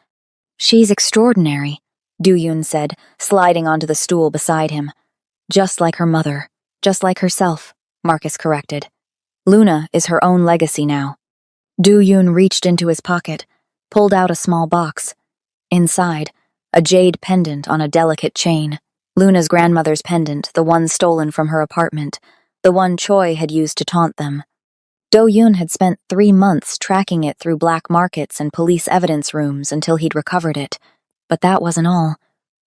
"She's extraordinary," Duyun said, sliding onto the stool beside him. "Just like her mother, just like herself," Marcus corrected. "Luna is her own legacy now." Duyun reached into his pocket, pulled out a small box. Inside, a jade pendant on a delicate chain. Luna's grandmother's pendant, the one stolen from her apartment, the one Choi had used to taunt them. Do-yoon had spent 3 months tracking it through black markets and police evidence rooms until he'd recovered it. But that wasn't all.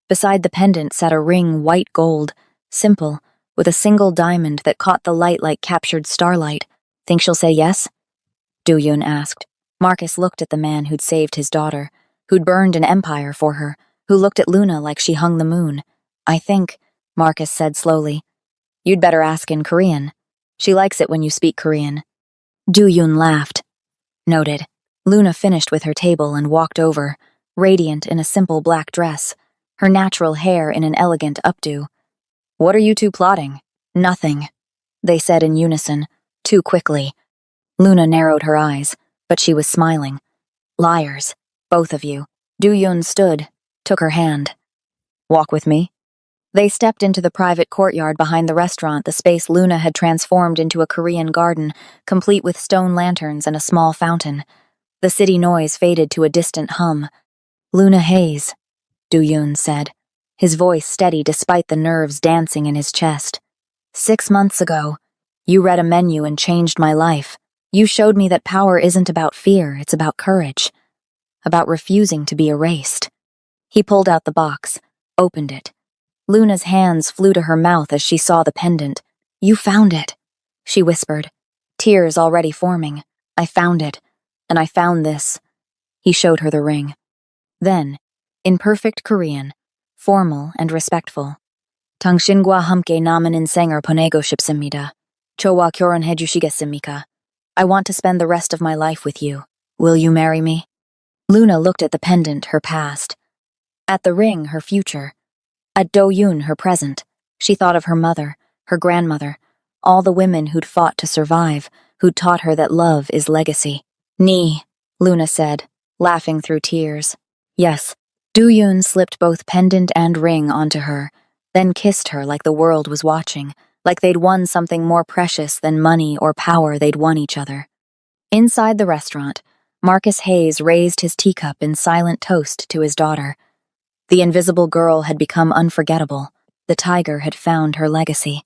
Beside the pendant sat a ring white gold, simple, with a single diamond that caught the light like captured starlight. Think she'll say yes? Do-yoon asked. Marcus looked at the man who'd saved his daughter, who'd burned an empire for her, who looked at Luna like she hung the moon. I think, Marcus said slowly. You'd better ask in Korean. She likes it when you speak Korean. Do-yoon laughed. Noted. Luna finished with her table and walked over, radiant in a simple black dress, her natural hair in an elegant updo. What are you two plotting? Nothing, they said in unison, too quickly. Luna narrowed her eyes, but she was smiling. Liars, both of you. Do-yoon stood, took her hand. Walk with me. They stepped into the private courtyard behind the restaurant, the space Luna had transformed into a Korean garden, complete with stone lanterns and a small fountain. The city noise faded to a distant hum. Luna Hayes, Do-yoon said, his voice steady despite the nerves dancing in his chest. 6 months ago, you read a menu and changed my life. You showed me that power isn't about fear, it's about courage. About refusing to be erased. He pulled out the box, opened it. Luna's hands flew to her mouth as she saw the pendant. You found it, she whispered, tears already forming. I found it, and I found this. He showed her the ring. Then, in perfect Korean, formal and respectful, 당신과 함께 남은 인생을 보내고 싶습니다. 저와 결혼해 주시겠습니까? I want to spend the rest of my life with you. Will you marry me? Luna looked at the pendant, her past. At the ring, her future. At Do-yoon, her present. She thought of her mother, her grandmother, all the women who'd fought to survive, who'd taught her that love is legacy. Ni, Luna said, laughing through tears. Yes. Do-yoon slipped both pendant and ring onto her, then kissed her like the world was watching, like they'd won something more precious than money or power. They'd won each other. Inside the restaurant, Marcus Hayes raised his teacup in silent toast to his daughter. The invisible girl had become unforgettable. The tiger had found her legacy.